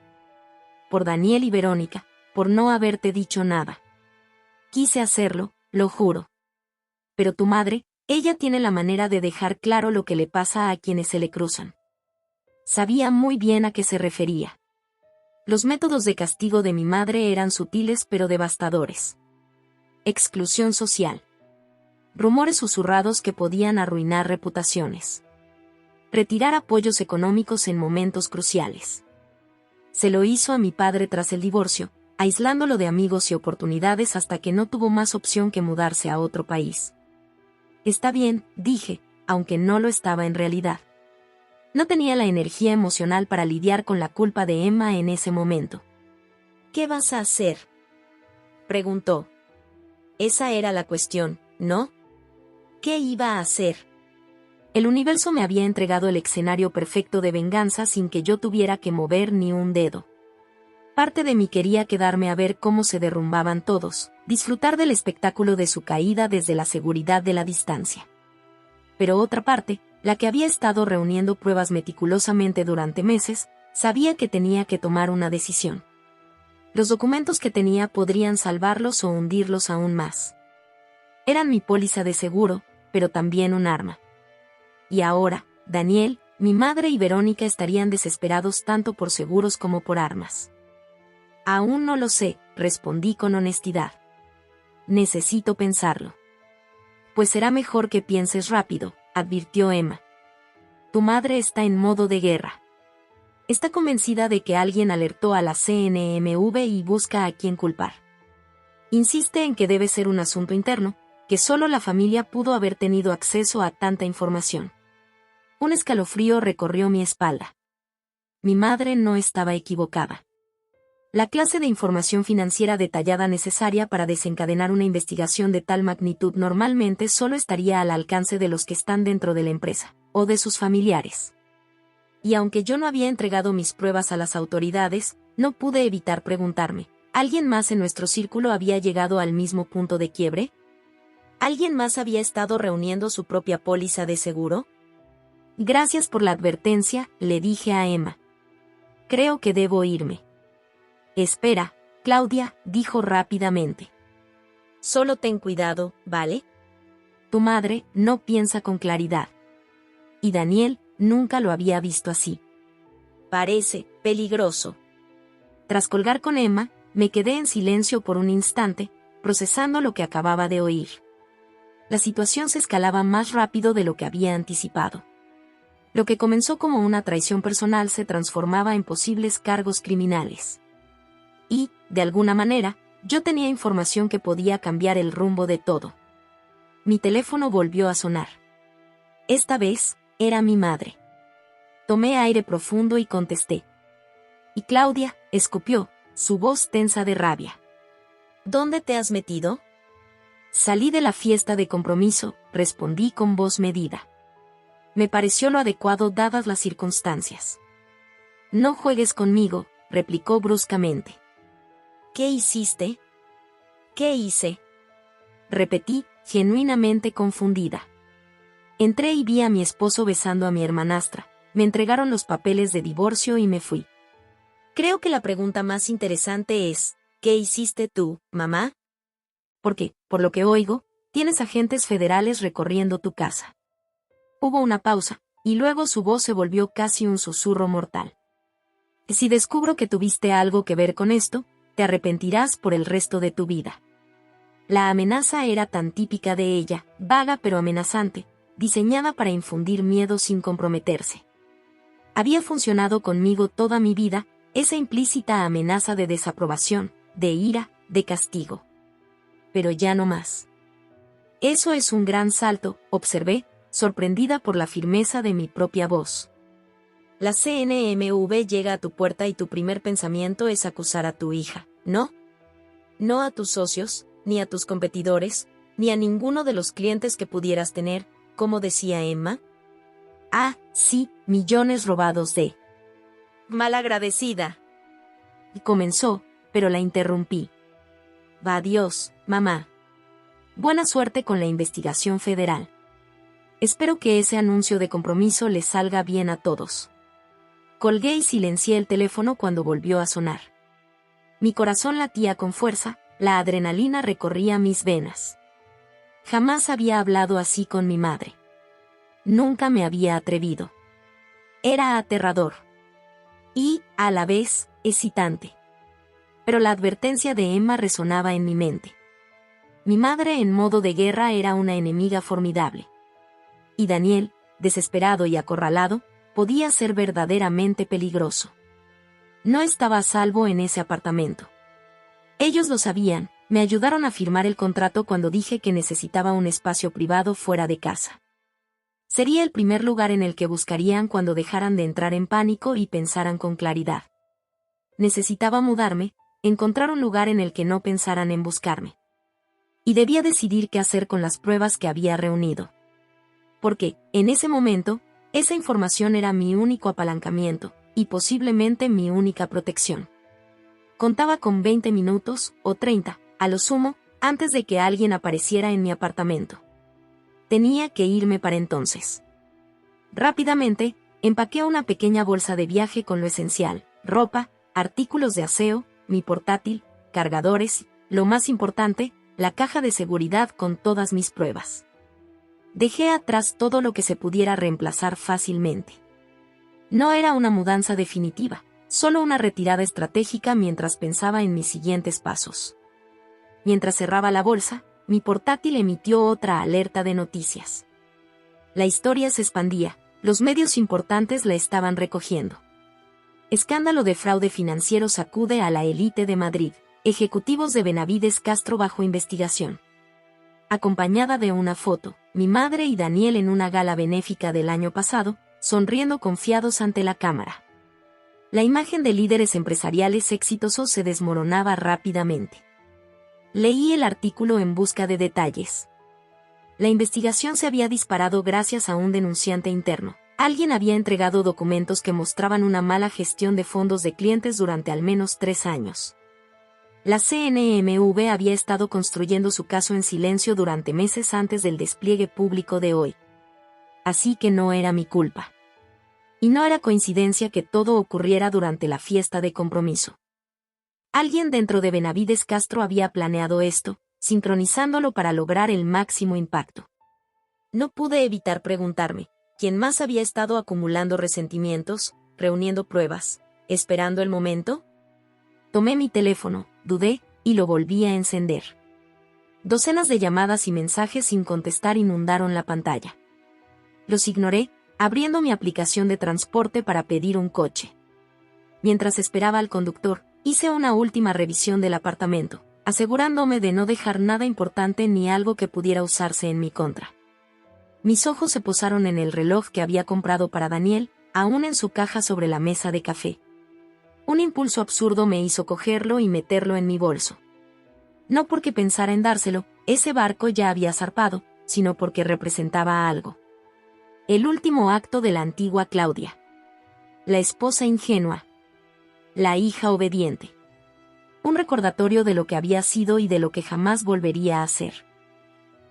Por Daniel y Verónica, por no haberte dicho nada. Quise hacerlo, lo juro. Pero tu madre, ella tiene la manera de dejar claro lo que le pasa a quienes se le cruzan. Sabía muy bien a qué se refería. Los métodos de castigo de mi madre eran sutiles pero devastadores. Exclusión social. Rumores susurrados que podían arruinar reputaciones. Retirar apoyos económicos en momentos cruciales. Se lo hizo a mi padre tras el divorcio, aislándolo de amigos y oportunidades hasta que no tuvo más opción que mudarse a otro país. Está bien, dije, aunque no lo estaba en realidad. No tenía la energía emocional para lidiar con la culpa de Emma en ese momento. ¿Qué vas a hacer?, preguntó. Esa era la cuestión, ¿no? ¿Qué iba a hacer? El universo me había entregado el escenario perfecto de venganza sin que yo tuviera que mover ni un dedo. Parte de mí quería quedarme a ver cómo se derrumbaban todos, disfrutar del espectáculo de su caída desde la seguridad de la distancia. Pero otra parte, la que había estado reuniendo pruebas meticulosamente durante meses, sabía que tenía que tomar una decisión. Los documentos que tenía podrían salvarlos o hundirlos aún más. Eran mi póliza de seguro, pero también un arma. Y ahora, Daniel, mi madre y Verónica estarían desesperados tanto por seguros como por armas. Aún no lo sé, respondí con honestidad. Necesito pensarlo. Pues será mejor que pienses rápido, advirtió Emma. Tu madre está en modo de guerra. Está convencida de que alguien alertó a la CNMV y busca a quién culpar. Insiste en que debe ser un asunto interno, que solo la familia pudo haber tenido acceso a tanta información. Un escalofrío recorrió mi espalda. Mi madre no estaba equivocada. La clase de información financiera detallada necesaria para desencadenar una investigación de tal magnitud normalmente solo estaría al alcance de los que están dentro de la empresa, o de sus familiares. Y aunque yo no había entregado mis pruebas a las autoridades, no pude evitar preguntarme, ¿alguien más en nuestro círculo había llegado al mismo punto de quiebre? ¿Alguien más había estado reuniendo su propia póliza de seguro? Gracias por la advertencia, le dije a Emma. Creo que debo irme. Espera, Claudia, dijo rápidamente. Solo ten cuidado, ¿vale? Tu madre no piensa con claridad. Y Daniel nunca lo había visto así. Parece peligroso. Tras colgar con Emma, me quedé en silencio por un instante, procesando lo que acababa de oír. La situación se escalaba más rápido de lo que había anticipado. Lo que comenzó como una traición personal se transformaba en posibles cargos criminales. Y, de alguna manera, yo tenía información que podía cambiar el rumbo de todo. Mi teléfono volvió a sonar. Esta vez, era mi madre. Tomé aire profundo y contesté. Y Claudia, escupió, su voz tensa de rabia. ¿Dónde te has metido? Salí de la fiesta de compromiso, respondí con voz medida. Me pareció lo adecuado dadas las circunstancias. No juegues conmigo, replicó bruscamente. ¿Qué hiciste? ¿Qué hice? Repetí, genuinamente confundida. Entré y vi a mi esposo besando a mi hermanastra, me entregaron los papeles de divorcio y me fui. Creo que la pregunta más interesante es, ¿qué hiciste tú, mamá? Porque, por lo que oigo, tienes agentes federales recorriendo tu casa. Hubo una pausa, y luego su voz se volvió casi un susurro mortal. Si descubro que tuviste algo que ver con esto, te arrepentirás por el resto de tu vida. La amenaza era tan típica de ella, vaga pero amenazante, diseñada para infundir miedo sin comprometerse. Había funcionado conmigo toda mi vida, esa implícita amenaza de desaprobación, de ira, de castigo. Pero ya no más. Eso es un gran salto, observé, sorprendida por la firmeza de mi propia voz. La CNMV llega a tu puerta y tu primer pensamiento es acusar a tu hija, ¿no? No a tus socios, ni a tus competidores, ni a ninguno de los clientes que pudieras tener, como decía Emma. Ah, sí, millones robados de... Malagradecida. Y comenzó, pero la interrumpí. Va Dios, mamá. Buena suerte con la investigación federal. Espero que ese anuncio de compromiso les salga bien a todos. Colgué y silencié el teléfono cuando volvió a sonar. Mi corazón latía con fuerza, la adrenalina recorría mis venas. Jamás había hablado así con mi madre. Nunca me había atrevido. Era aterrador. Y, a la vez, excitante. Pero la advertencia de Emma resonaba en mi mente. Mi madre en modo de guerra era una enemiga formidable. Y Daniel, desesperado y acorralado, podía ser verdaderamente peligroso. No estaba a salvo en ese apartamento. Ellos lo sabían, me ayudaron a firmar el contrato cuando dije que necesitaba un espacio privado fuera de casa. Sería el primer lugar en el que buscarían cuando dejaran de entrar en pánico y pensaran con claridad. Necesitaba mudarme, encontrar un lugar en el que no pensaran en buscarme. Y debía decidir qué hacer con las pruebas que había reunido. Porque, en ese momento, esa información era mi único apalancamiento, y posiblemente mi única protección. Contaba con 20 minutos, o 30, a lo sumo, antes de que alguien apareciera en mi apartamento. Tenía que irme para entonces. Rápidamente, empaqué una pequeña bolsa de viaje con lo esencial, ropa, artículos de aseo, mi portátil, cargadores, lo más importante, la caja de seguridad con todas mis pruebas. Dejé atrás todo lo que se pudiera reemplazar fácilmente. No era una mudanza definitiva, solo una retirada estratégica mientras pensaba en mis siguientes pasos. Mientras cerraba la bolsa, mi portátil emitió otra alerta de noticias. La historia se expandía, los medios importantes la estaban recogiendo. Escándalo de fraude financiero sacude a la élite de Madrid, ejecutivos de Benavides Castro bajo investigación. Acompañada de una foto, mi madre y Daniel en una gala benéfica del año pasado, sonriendo confiados ante la cámara. La imagen de líderes empresariales exitosos se desmoronaba rápidamente. Leí el artículo en busca de detalles. La investigación se había disparado gracias a un denunciante interno. Alguien había entregado documentos que mostraban una mala gestión de fondos de clientes durante al menos 3 años. La CNMV había estado construyendo su caso en silencio durante meses antes del despliegue público de hoy. Así que no era mi culpa. Y no era coincidencia que todo ocurriera durante la fiesta de compromiso. Alguien dentro de Benavides Castro había planeado esto, sincronizándolo para lograr el máximo impacto. No pude evitar preguntarme, ¿quién más había estado acumulando resentimientos, reuniendo pruebas, esperando el momento? Tomé mi teléfono, dudé, y lo volví a encender. Docenas de llamadas y mensajes sin contestar inundaron la pantalla. Los ignoré, abriendo mi aplicación de transporte para pedir un coche. Mientras esperaba al conductor, hice una última revisión del apartamento, asegurándome de no dejar nada importante ni algo que pudiera usarse en mi contra. Mis ojos se posaron en el reloj que había comprado para Daniel, aún en su caja sobre la mesa de café. Un impulso absurdo me hizo cogerlo y meterlo en mi bolso. No porque pensara en dárselo, ese barco ya había zarpado, sino porque representaba algo. El último acto de la antigua Claudia. La esposa ingenua. La hija obediente. Un recordatorio de lo que había sido y de lo que jamás volvería a ser.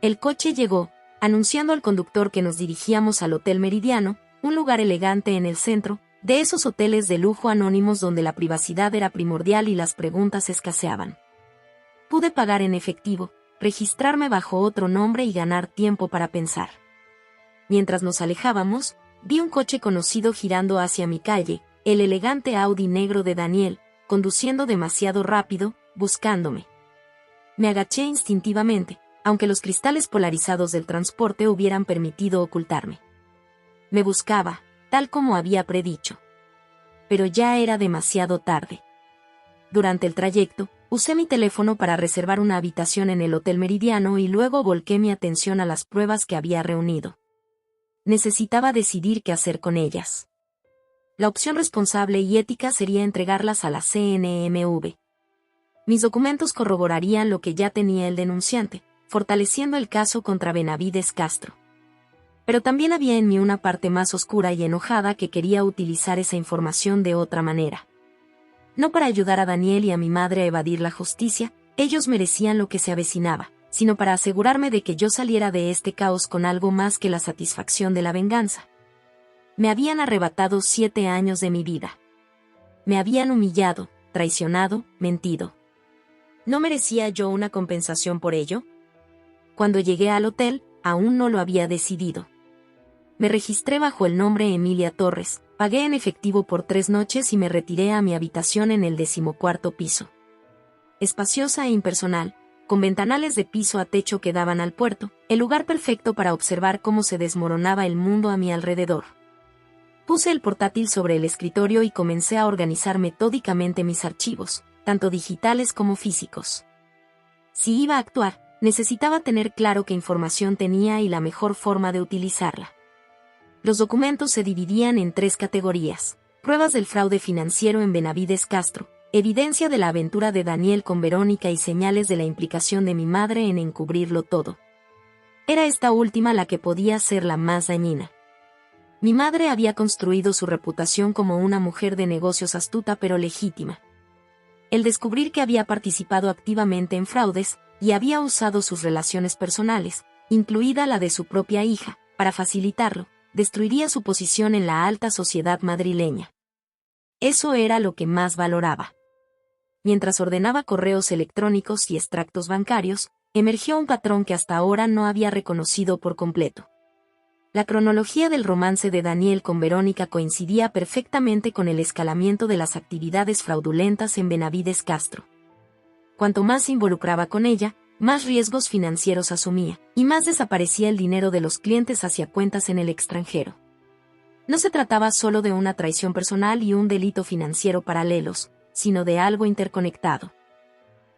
El coche llegó, anunciando al conductor que nos dirigíamos al Hotel Meridiano, un lugar elegante en el centro, de esos hoteles de lujo anónimos donde la privacidad era primordial y las preguntas escaseaban. Pude pagar en efectivo, registrarme bajo otro nombre y ganar tiempo para pensar. Mientras nos alejábamos, vi un coche conocido girando hacia mi calle, el elegante Audi negro de Daniel, conduciendo demasiado rápido, buscándome. Me agaché instintivamente, aunque los cristales polarizados del transporte hubieran permitido ocultarme. Me buscaba, tal como había predicho. Pero ya era demasiado tarde. Durante el trayecto, usé mi teléfono para reservar una habitación en el Hotel Meridiano y luego volqué mi atención a las pruebas que había reunido. Necesitaba decidir qué hacer con ellas. La opción responsable y ética sería entregarlas a la CNMV. Mis documentos corroborarían lo que ya tenía el denunciante, fortaleciendo el caso contra Benavides Castro. Pero también había en mí una parte más oscura y enojada que quería utilizar esa información de otra manera. No para ayudar a Daniel y a mi madre a evadir la justicia, ellos merecían lo que se avecinaba, sino para asegurarme de que yo saliera de este caos con algo más que la satisfacción de la venganza. Me habían arrebatado 7 años de mi vida. Me habían humillado, traicionado, mentido. ¿No merecía yo una compensación por ello? Cuando llegué al hotel, aún no lo había decidido. Me registré bajo el nombre Emilia Torres, pagué en efectivo por 3 noches y me retiré a mi habitación en el 14º piso. Espaciosa e impersonal, con ventanales de piso a techo que daban al puerto, el lugar perfecto para observar cómo se desmoronaba el mundo a mi alrededor. Puse el portátil sobre el escritorio y comencé a organizar metódicamente mis archivos, tanto digitales como físicos. Si iba a actuar, necesitaba tener claro qué información tenía y la mejor forma de utilizarla. Los documentos se dividían en 3 categorías: pruebas del fraude financiero en Benavides Castro, evidencia de la aventura de Daniel con Verónica y señales de la implicación de mi madre en encubrirlo todo. Era esta última la que podía ser la más dañina. Mi madre había construido su reputación como una mujer de negocios astuta pero legítima. El descubrir que había participado activamente en fraudes y había usado sus relaciones personales, incluida la de su propia hija, para facilitarlo, destruiría su posición en la alta sociedad madrileña. Eso era lo que más valoraba. Mientras ordenaba correos electrónicos y extractos bancarios, emergió un patrón que hasta ahora no había reconocido por completo. La cronología del romance de Daniel con Verónica coincidía perfectamente con el escalamiento de las actividades fraudulentas en Benavides Castro. Cuanto más se involucraba con ella, más riesgos financieros asumía, y más desaparecía el dinero de los clientes hacia cuentas en el extranjero. No se trataba solo de una traición personal y un delito financiero paralelos, sino de algo interconectado.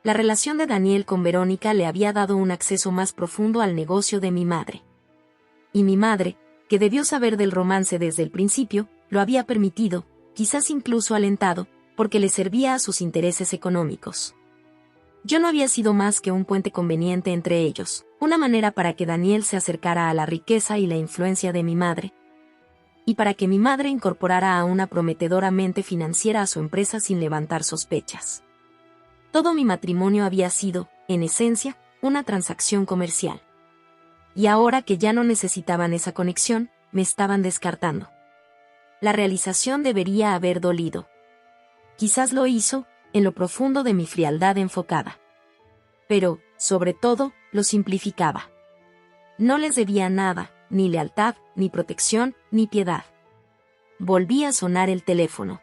La relación de Daniel con Verónica le había dado un acceso más profundo al negocio de mi madre. Y mi madre, que debió saber del romance desde el principio, lo había permitido, quizás incluso alentado, porque le servía a sus intereses económicos. Yo no había sido más que un puente conveniente entre ellos, una manera para que Daniel se acercara a la riqueza y la influencia de mi madre, y para que mi madre incorporara a una prometedora mente financiera a su empresa sin levantar sospechas. Todo mi matrimonio había sido, en esencia, una transacción comercial. Y ahora que ya no necesitaban esa conexión, me estaban descartando. La realización debería haber dolido. Quizás lo hizo, en lo profundo de mi frialdad enfocada. Pero, sobre todo, lo simplificaba. No les debía nada, ni lealtad, ni protección, ni piedad. Volví a sonar el teléfono.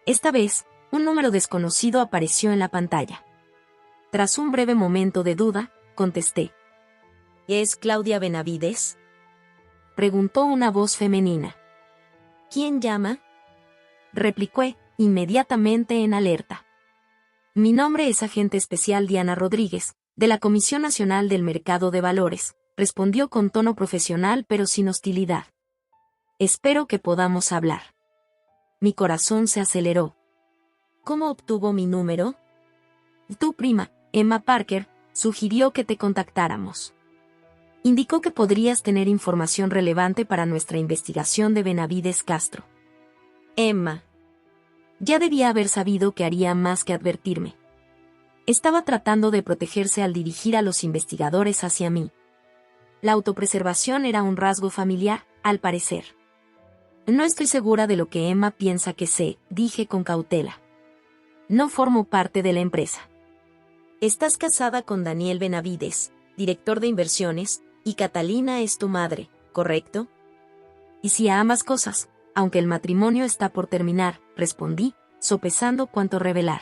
Esta vez, un número desconocido apareció en la pantalla. Tras un breve momento de duda, contesté. ¿Es Claudia Benavides?, preguntó una voz femenina. ¿Quién llama?, replicó, inmediatamente en alerta. Mi nombre es agente especial Diana Rodríguez, de la Comisión Nacional del Mercado de Valores, respondió con tono profesional pero sin hostilidad. Espero que podamos hablar. Mi corazón se aceleró. ¿Cómo obtuvo mi número? Tu prima, Emma Parker, sugirió que te contactáramos. Indicó que podrías tener información relevante para nuestra investigación de Benavides Castro. Emma. Ya debía haber sabido que haría más que advertirme. Estaba tratando de protegerse al dirigir a los investigadores hacia mí. La autopreservación era un rasgo familiar, al parecer. No estoy segura de lo que Emma piensa que sé, dije con cautela. No formo parte de la empresa. Estás casada con Daniel Benavides, director de inversiones, y Catalina es tu madre, ¿correcto? Y sí a ambas cosas, aunque el matrimonio está por terminar, respondí, sopesando cuánto revelar.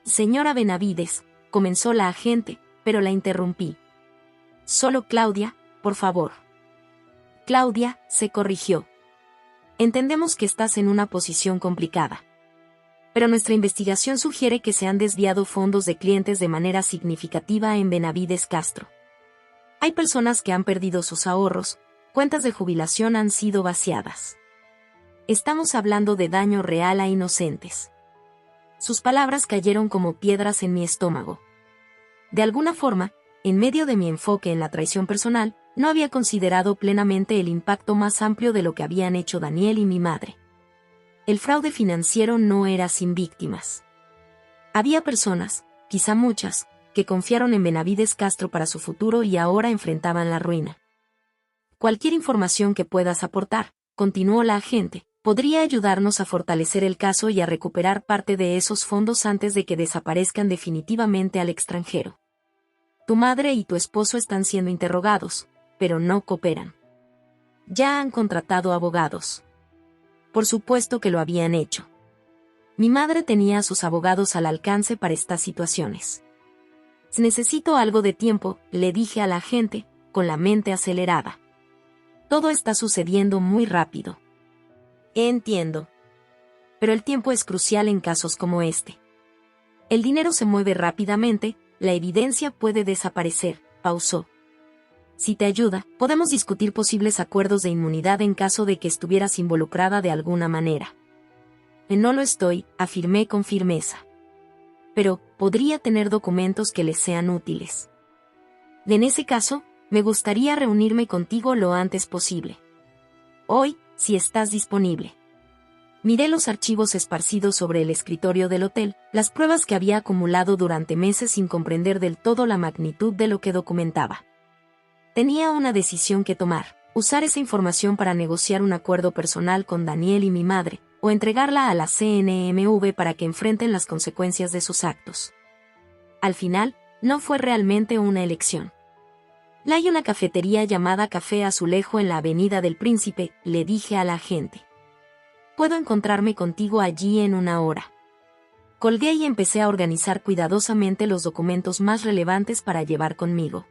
Señora Benavides, comenzó la agente, pero la interrumpí. Solo Claudia, por favor. Claudia, se corrigió. Entendemos que estás en una posición complicada. Pero nuestra investigación sugiere que se han desviado fondos de clientes de manera significativa en Benavides Castro. Hay personas que han perdido sus ahorros, cuentas de jubilación han sido vaciadas. Estamos hablando de daño real a inocentes. Sus palabras cayeron como piedras en mi estómago. De alguna forma, en medio de mi enfoque en la traición personal, no había considerado plenamente el impacto más amplio de lo que habían hecho Daniel y mi madre. El fraude financiero no era sin víctimas. Había personas, quizá muchas, que confiaron en Benavides Castro para su futuro y ahora enfrentaban la ruina. Cualquier información que puedas aportar, continuó la agente, podría ayudarnos a fortalecer el caso y a recuperar parte de esos fondos antes de que desaparezcan definitivamente al extranjero. Tu madre y tu esposo están siendo interrogados, pero no cooperan. Ya han contratado abogados. Por supuesto que lo habían hecho. Mi madre tenía a sus abogados al alcance para estas situaciones. Necesito algo de tiempo, le dije a la agente, con la mente acelerada. Todo está sucediendo muy rápido. Entiendo. Pero el tiempo es crucial en casos como este. El dinero se mueve rápidamente, la evidencia puede desaparecer, pausó. Si te ayuda, podemos discutir posibles acuerdos de inmunidad en caso de que estuvieras involucrada de alguna manera. No lo estoy, afirmé con firmeza. Pero, podría tener documentos que les sean útiles. En ese caso, me gustaría reunirme contigo lo antes posible. Hoy, si estás disponible. Miré los archivos esparcidos sobre el escritorio del hotel, las pruebas que había acumulado durante meses sin comprender del todo la magnitud de lo que documentaba. Tenía una decisión que tomar, usar esa información para negociar un acuerdo personal con Daniel y mi madre, o entregarla a la CNMV para que enfrenten las consecuencias de sus actos. Al final, no fue realmente una elección. Hay una cafetería llamada Café Azulejo en la Avenida del Príncipe, le dije a la agente. Puedo encontrarme contigo allí en una hora. Colgué y empecé a organizar cuidadosamente los documentos más relevantes para llevar conmigo.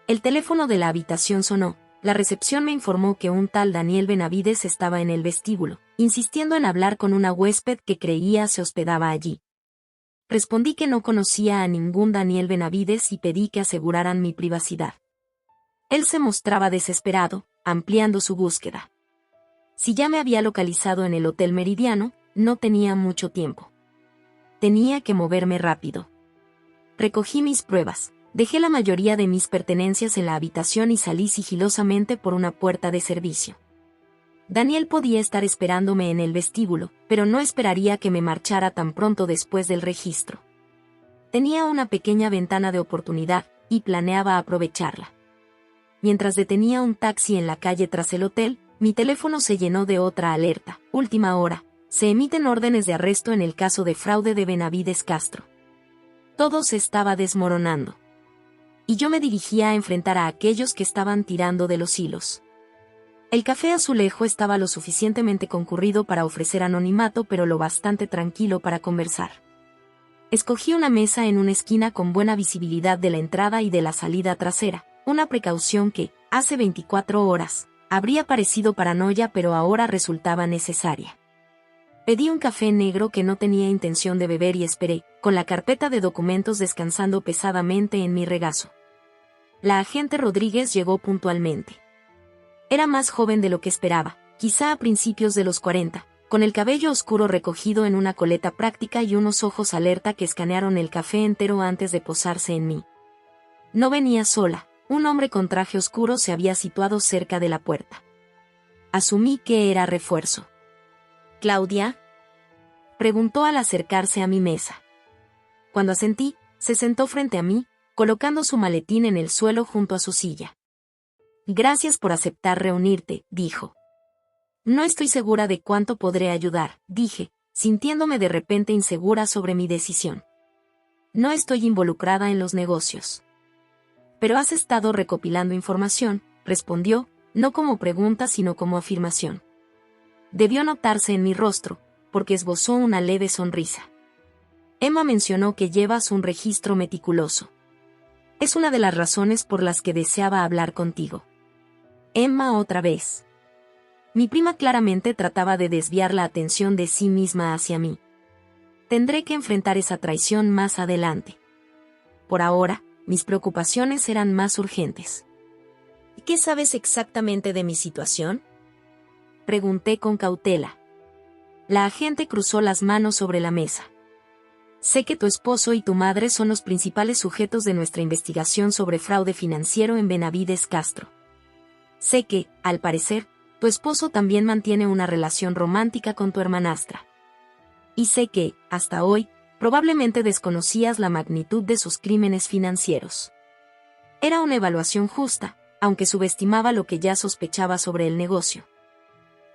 El teléfono de la habitación sonó. La recepción me informó que un tal Daniel Benavides estaba en el vestíbulo, insistiendo en hablar con una huésped que creía se hospedaba allí. Respondí que no conocía a ningún Daniel Benavides y pedí que aseguraran mi privacidad. Él se mostraba desesperado, ampliando su búsqueda. Si ya me había localizado en el Hotel Meridiano, no tenía mucho tiempo. Tenía que moverme rápido. Recogí mis pruebas. Dejé la mayoría de mis pertenencias en la habitación y salí sigilosamente por una puerta de servicio. Daniel podía estar esperándome en el vestíbulo, pero no esperaría que me marchara tan pronto después del registro. Tenía una pequeña ventana de oportunidad, y planeaba aprovecharla. Mientras detenía un taxi en la calle tras el hotel, mi teléfono se llenó de otra alerta. Última hora. Se emiten órdenes de arresto en el caso de fraude de Benavides Castro. Todo se estaba desmoronando. Y yo me dirigía a enfrentar a aquellos que estaban tirando de los hilos. El Café Azulejo estaba lo suficientemente concurrido para ofrecer anonimato, pero lo bastante tranquilo para conversar. Escogí una mesa en una esquina con buena visibilidad de la entrada y de la salida trasera, una precaución que, hace 24 horas, habría parecido paranoia pero ahora resultaba necesaria. Pedí un café negro que no tenía intención de beber y esperé, con la carpeta de documentos descansando pesadamente en mi regazo. La agente Rodríguez llegó puntualmente. Era más joven de lo que esperaba, quizá a principios de los 40, con el cabello oscuro recogido en una coleta práctica y unos ojos alerta que escanearon el café entero antes de posarse en mí. No venía sola, un hombre con traje oscuro se había situado cerca de la puerta. Asumí que era refuerzo. ¿Claudia?, preguntó al acercarse a mi mesa. Cuando asentí, se sentó frente a mí, colocando su maletín en el suelo junto a su silla. Gracias por aceptar reunirte, dijo. No estoy segura de cuánto podré ayudar, dije, sintiéndome de repente insegura sobre mi decisión. No estoy involucrada en los negocios. Pero has estado recopilando información, respondió, no como pregunta sino como afirmación. Debió notarse en mi rostro, porque esbozó una leve sonrisa. Emma mencionó que llevas un registro meticuloso. Es una de las razones por las que deseaba hablar contigo. Emma otra vez. Mi prima claramente trataba de desviar la atención de sí misma hacia mí. Tendré que enfrentar esa traición más adelante. Por ahora, mis preocupaciones eran más urgentes. ¿Qué sabes exactamente de mi situación?, pregunté con cautela. La agente cruzó las manos sobre la mesa. Sé que tu esposo y tu madre son los principales sujetos de nuestra investigación sobre fraude financiero en Benavides Castro. Sé que, al parecer, tu esposo también mantiene una relación romántica con tu hermanastra. Y sé que, hasta hoy, probablemente desconocías la magnitud de sus crímenes financieros. Era una evaluación justa, aunque subestimaba lo que ya sospechaba sobre el negocio.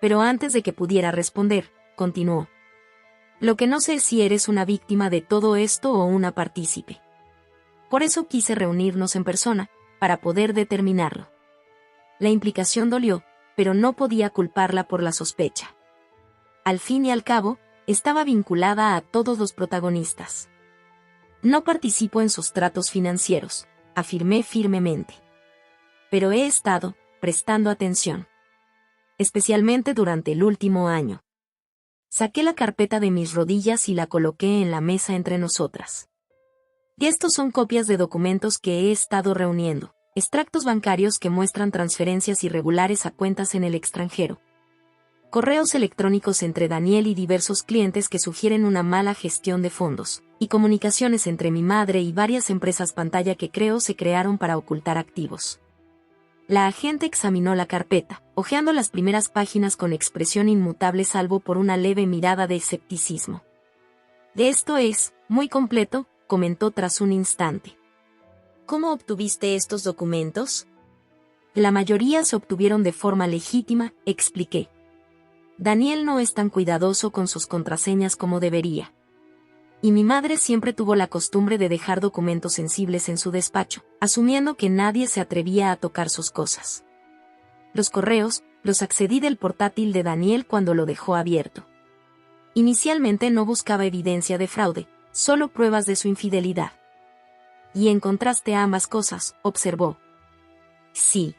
Pero antes de que pudiera responder, continuó. Lo que no sé es si eres una víctima de todo esto o una partícipe. Por eso quise reunirnos en persona, para poder determinarlo. La implicación dolió, pero no podía culparla por la sospecha. Al fin y al cabo, estaba vinculada a todos los protagonistas. No participo en sus tratos financieros, afirmé firmemente. Pero he estado prestando atención. Especialmente durante el último año. Saqué la carpeta de mis rodillas y la coloqué en la mesa entre nosotras. Y estos son copias de documentos que he estado reuniendo, extractos bancarios que muestran transferencias irregulares a cuentas en el extranjero. Correos electrónicos entre Daniel y diversos clientes que sugieren una mala gestión de fondos, y comunicaciones entre mi madre y varias empresas pantalla que creo se crearon para ocultar activos. La agente examinó la carpeta, hojeando las primeras páginas con expresión inmutable salvo por una leve mirada de escepticismo. De esto es, muy completo, comentó tras un instante. ¿Cómo obtuviste estos documentos? La mayoría se obtuvieron de forma legítima, expliqué. Daniel no es tan cuidadoso con sus contraseñas como debería. Y mi madre siempre tuvo la costumbre de dejar documentos sensibles en su despacho, asumiendo que nadie se atrevía a tocar sus cosas. Los correos, los accedí del portátil de Daniel cuando lo dejó abierto. Inicialmente no buscaba evidencia de fraude, solo pruebas de su infidelidad. Y encontraste ambas cosas, observó. Sí.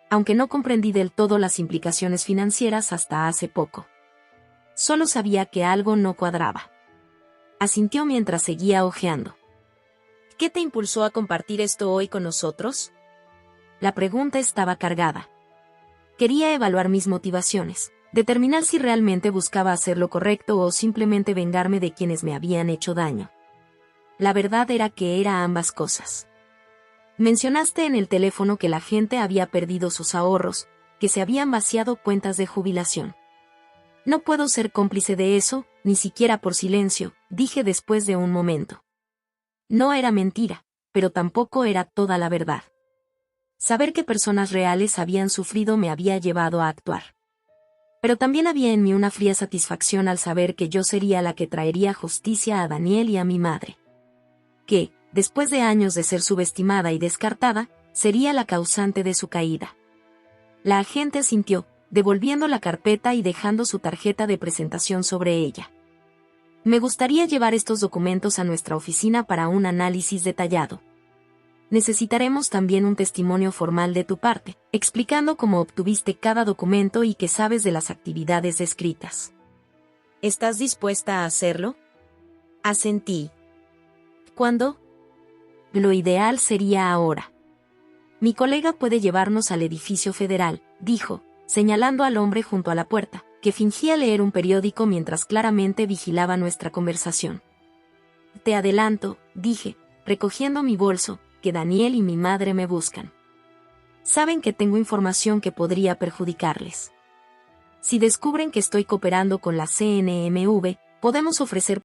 Aunque no comprendí del todo las implicaciones financieras hasta hace poco. Solo sabía que algo no cuadraba. Asintió mientras seguía hojeando. ¿Qué te impulsó a compartir esto hoy con nosotros? La pregunta estaba cargada. Quería evaluar mis motivaciones, determinar si realmente buscaba hacer lo correcto o simplemente vengarme de quienes me habían hecho daño. La verdad era que era ambas cosas. Mencionaste en el teléfono que la gente había perdido sus ahorros, que se habían vaciado cuentas de jubilación. No puedo ser cómplice de eso, ni siquiera por silencio, dije después de un momento. No era mentira, pero tampoco era toda la verdad. Saber que personas reales habían sufrido me había llevado a actuar. Pero también había en mí una fría satisfacción al saber que yo sería la que traería justicia a Daniel y a mi madre. Que, después de años de ser subestimada y descartada, sería la causante de su caída. La agente asintió, devolviendo la carpeta y dejando su tarjeta de presentación sobre ella. Me gustaría llevar estos documentos a nuestra oficina para un análisis detallado. Necesitaremos también un testimonio formal de tu parte, explicando cómo obtuviste cada documento y qué sabes de las actividades descritas. ¿Estás dispuesta a hacerlo? Asentí. ¿Cuándo? Lo ideal sería ahora. Mi colega puede llevarnos al edificio federal, dijo, señalando al hombre junto a la puerta, que fingía leer un periódico mientras claramente vigilaba nuestra conversación. Te adelanto, dije, recogiendo mi bolso, que Daniel y mi madre me buscan. Saben que tengo información que podría perjudicarles. Si descubren que estoy cooperando con la CNMV, podemos ofrecer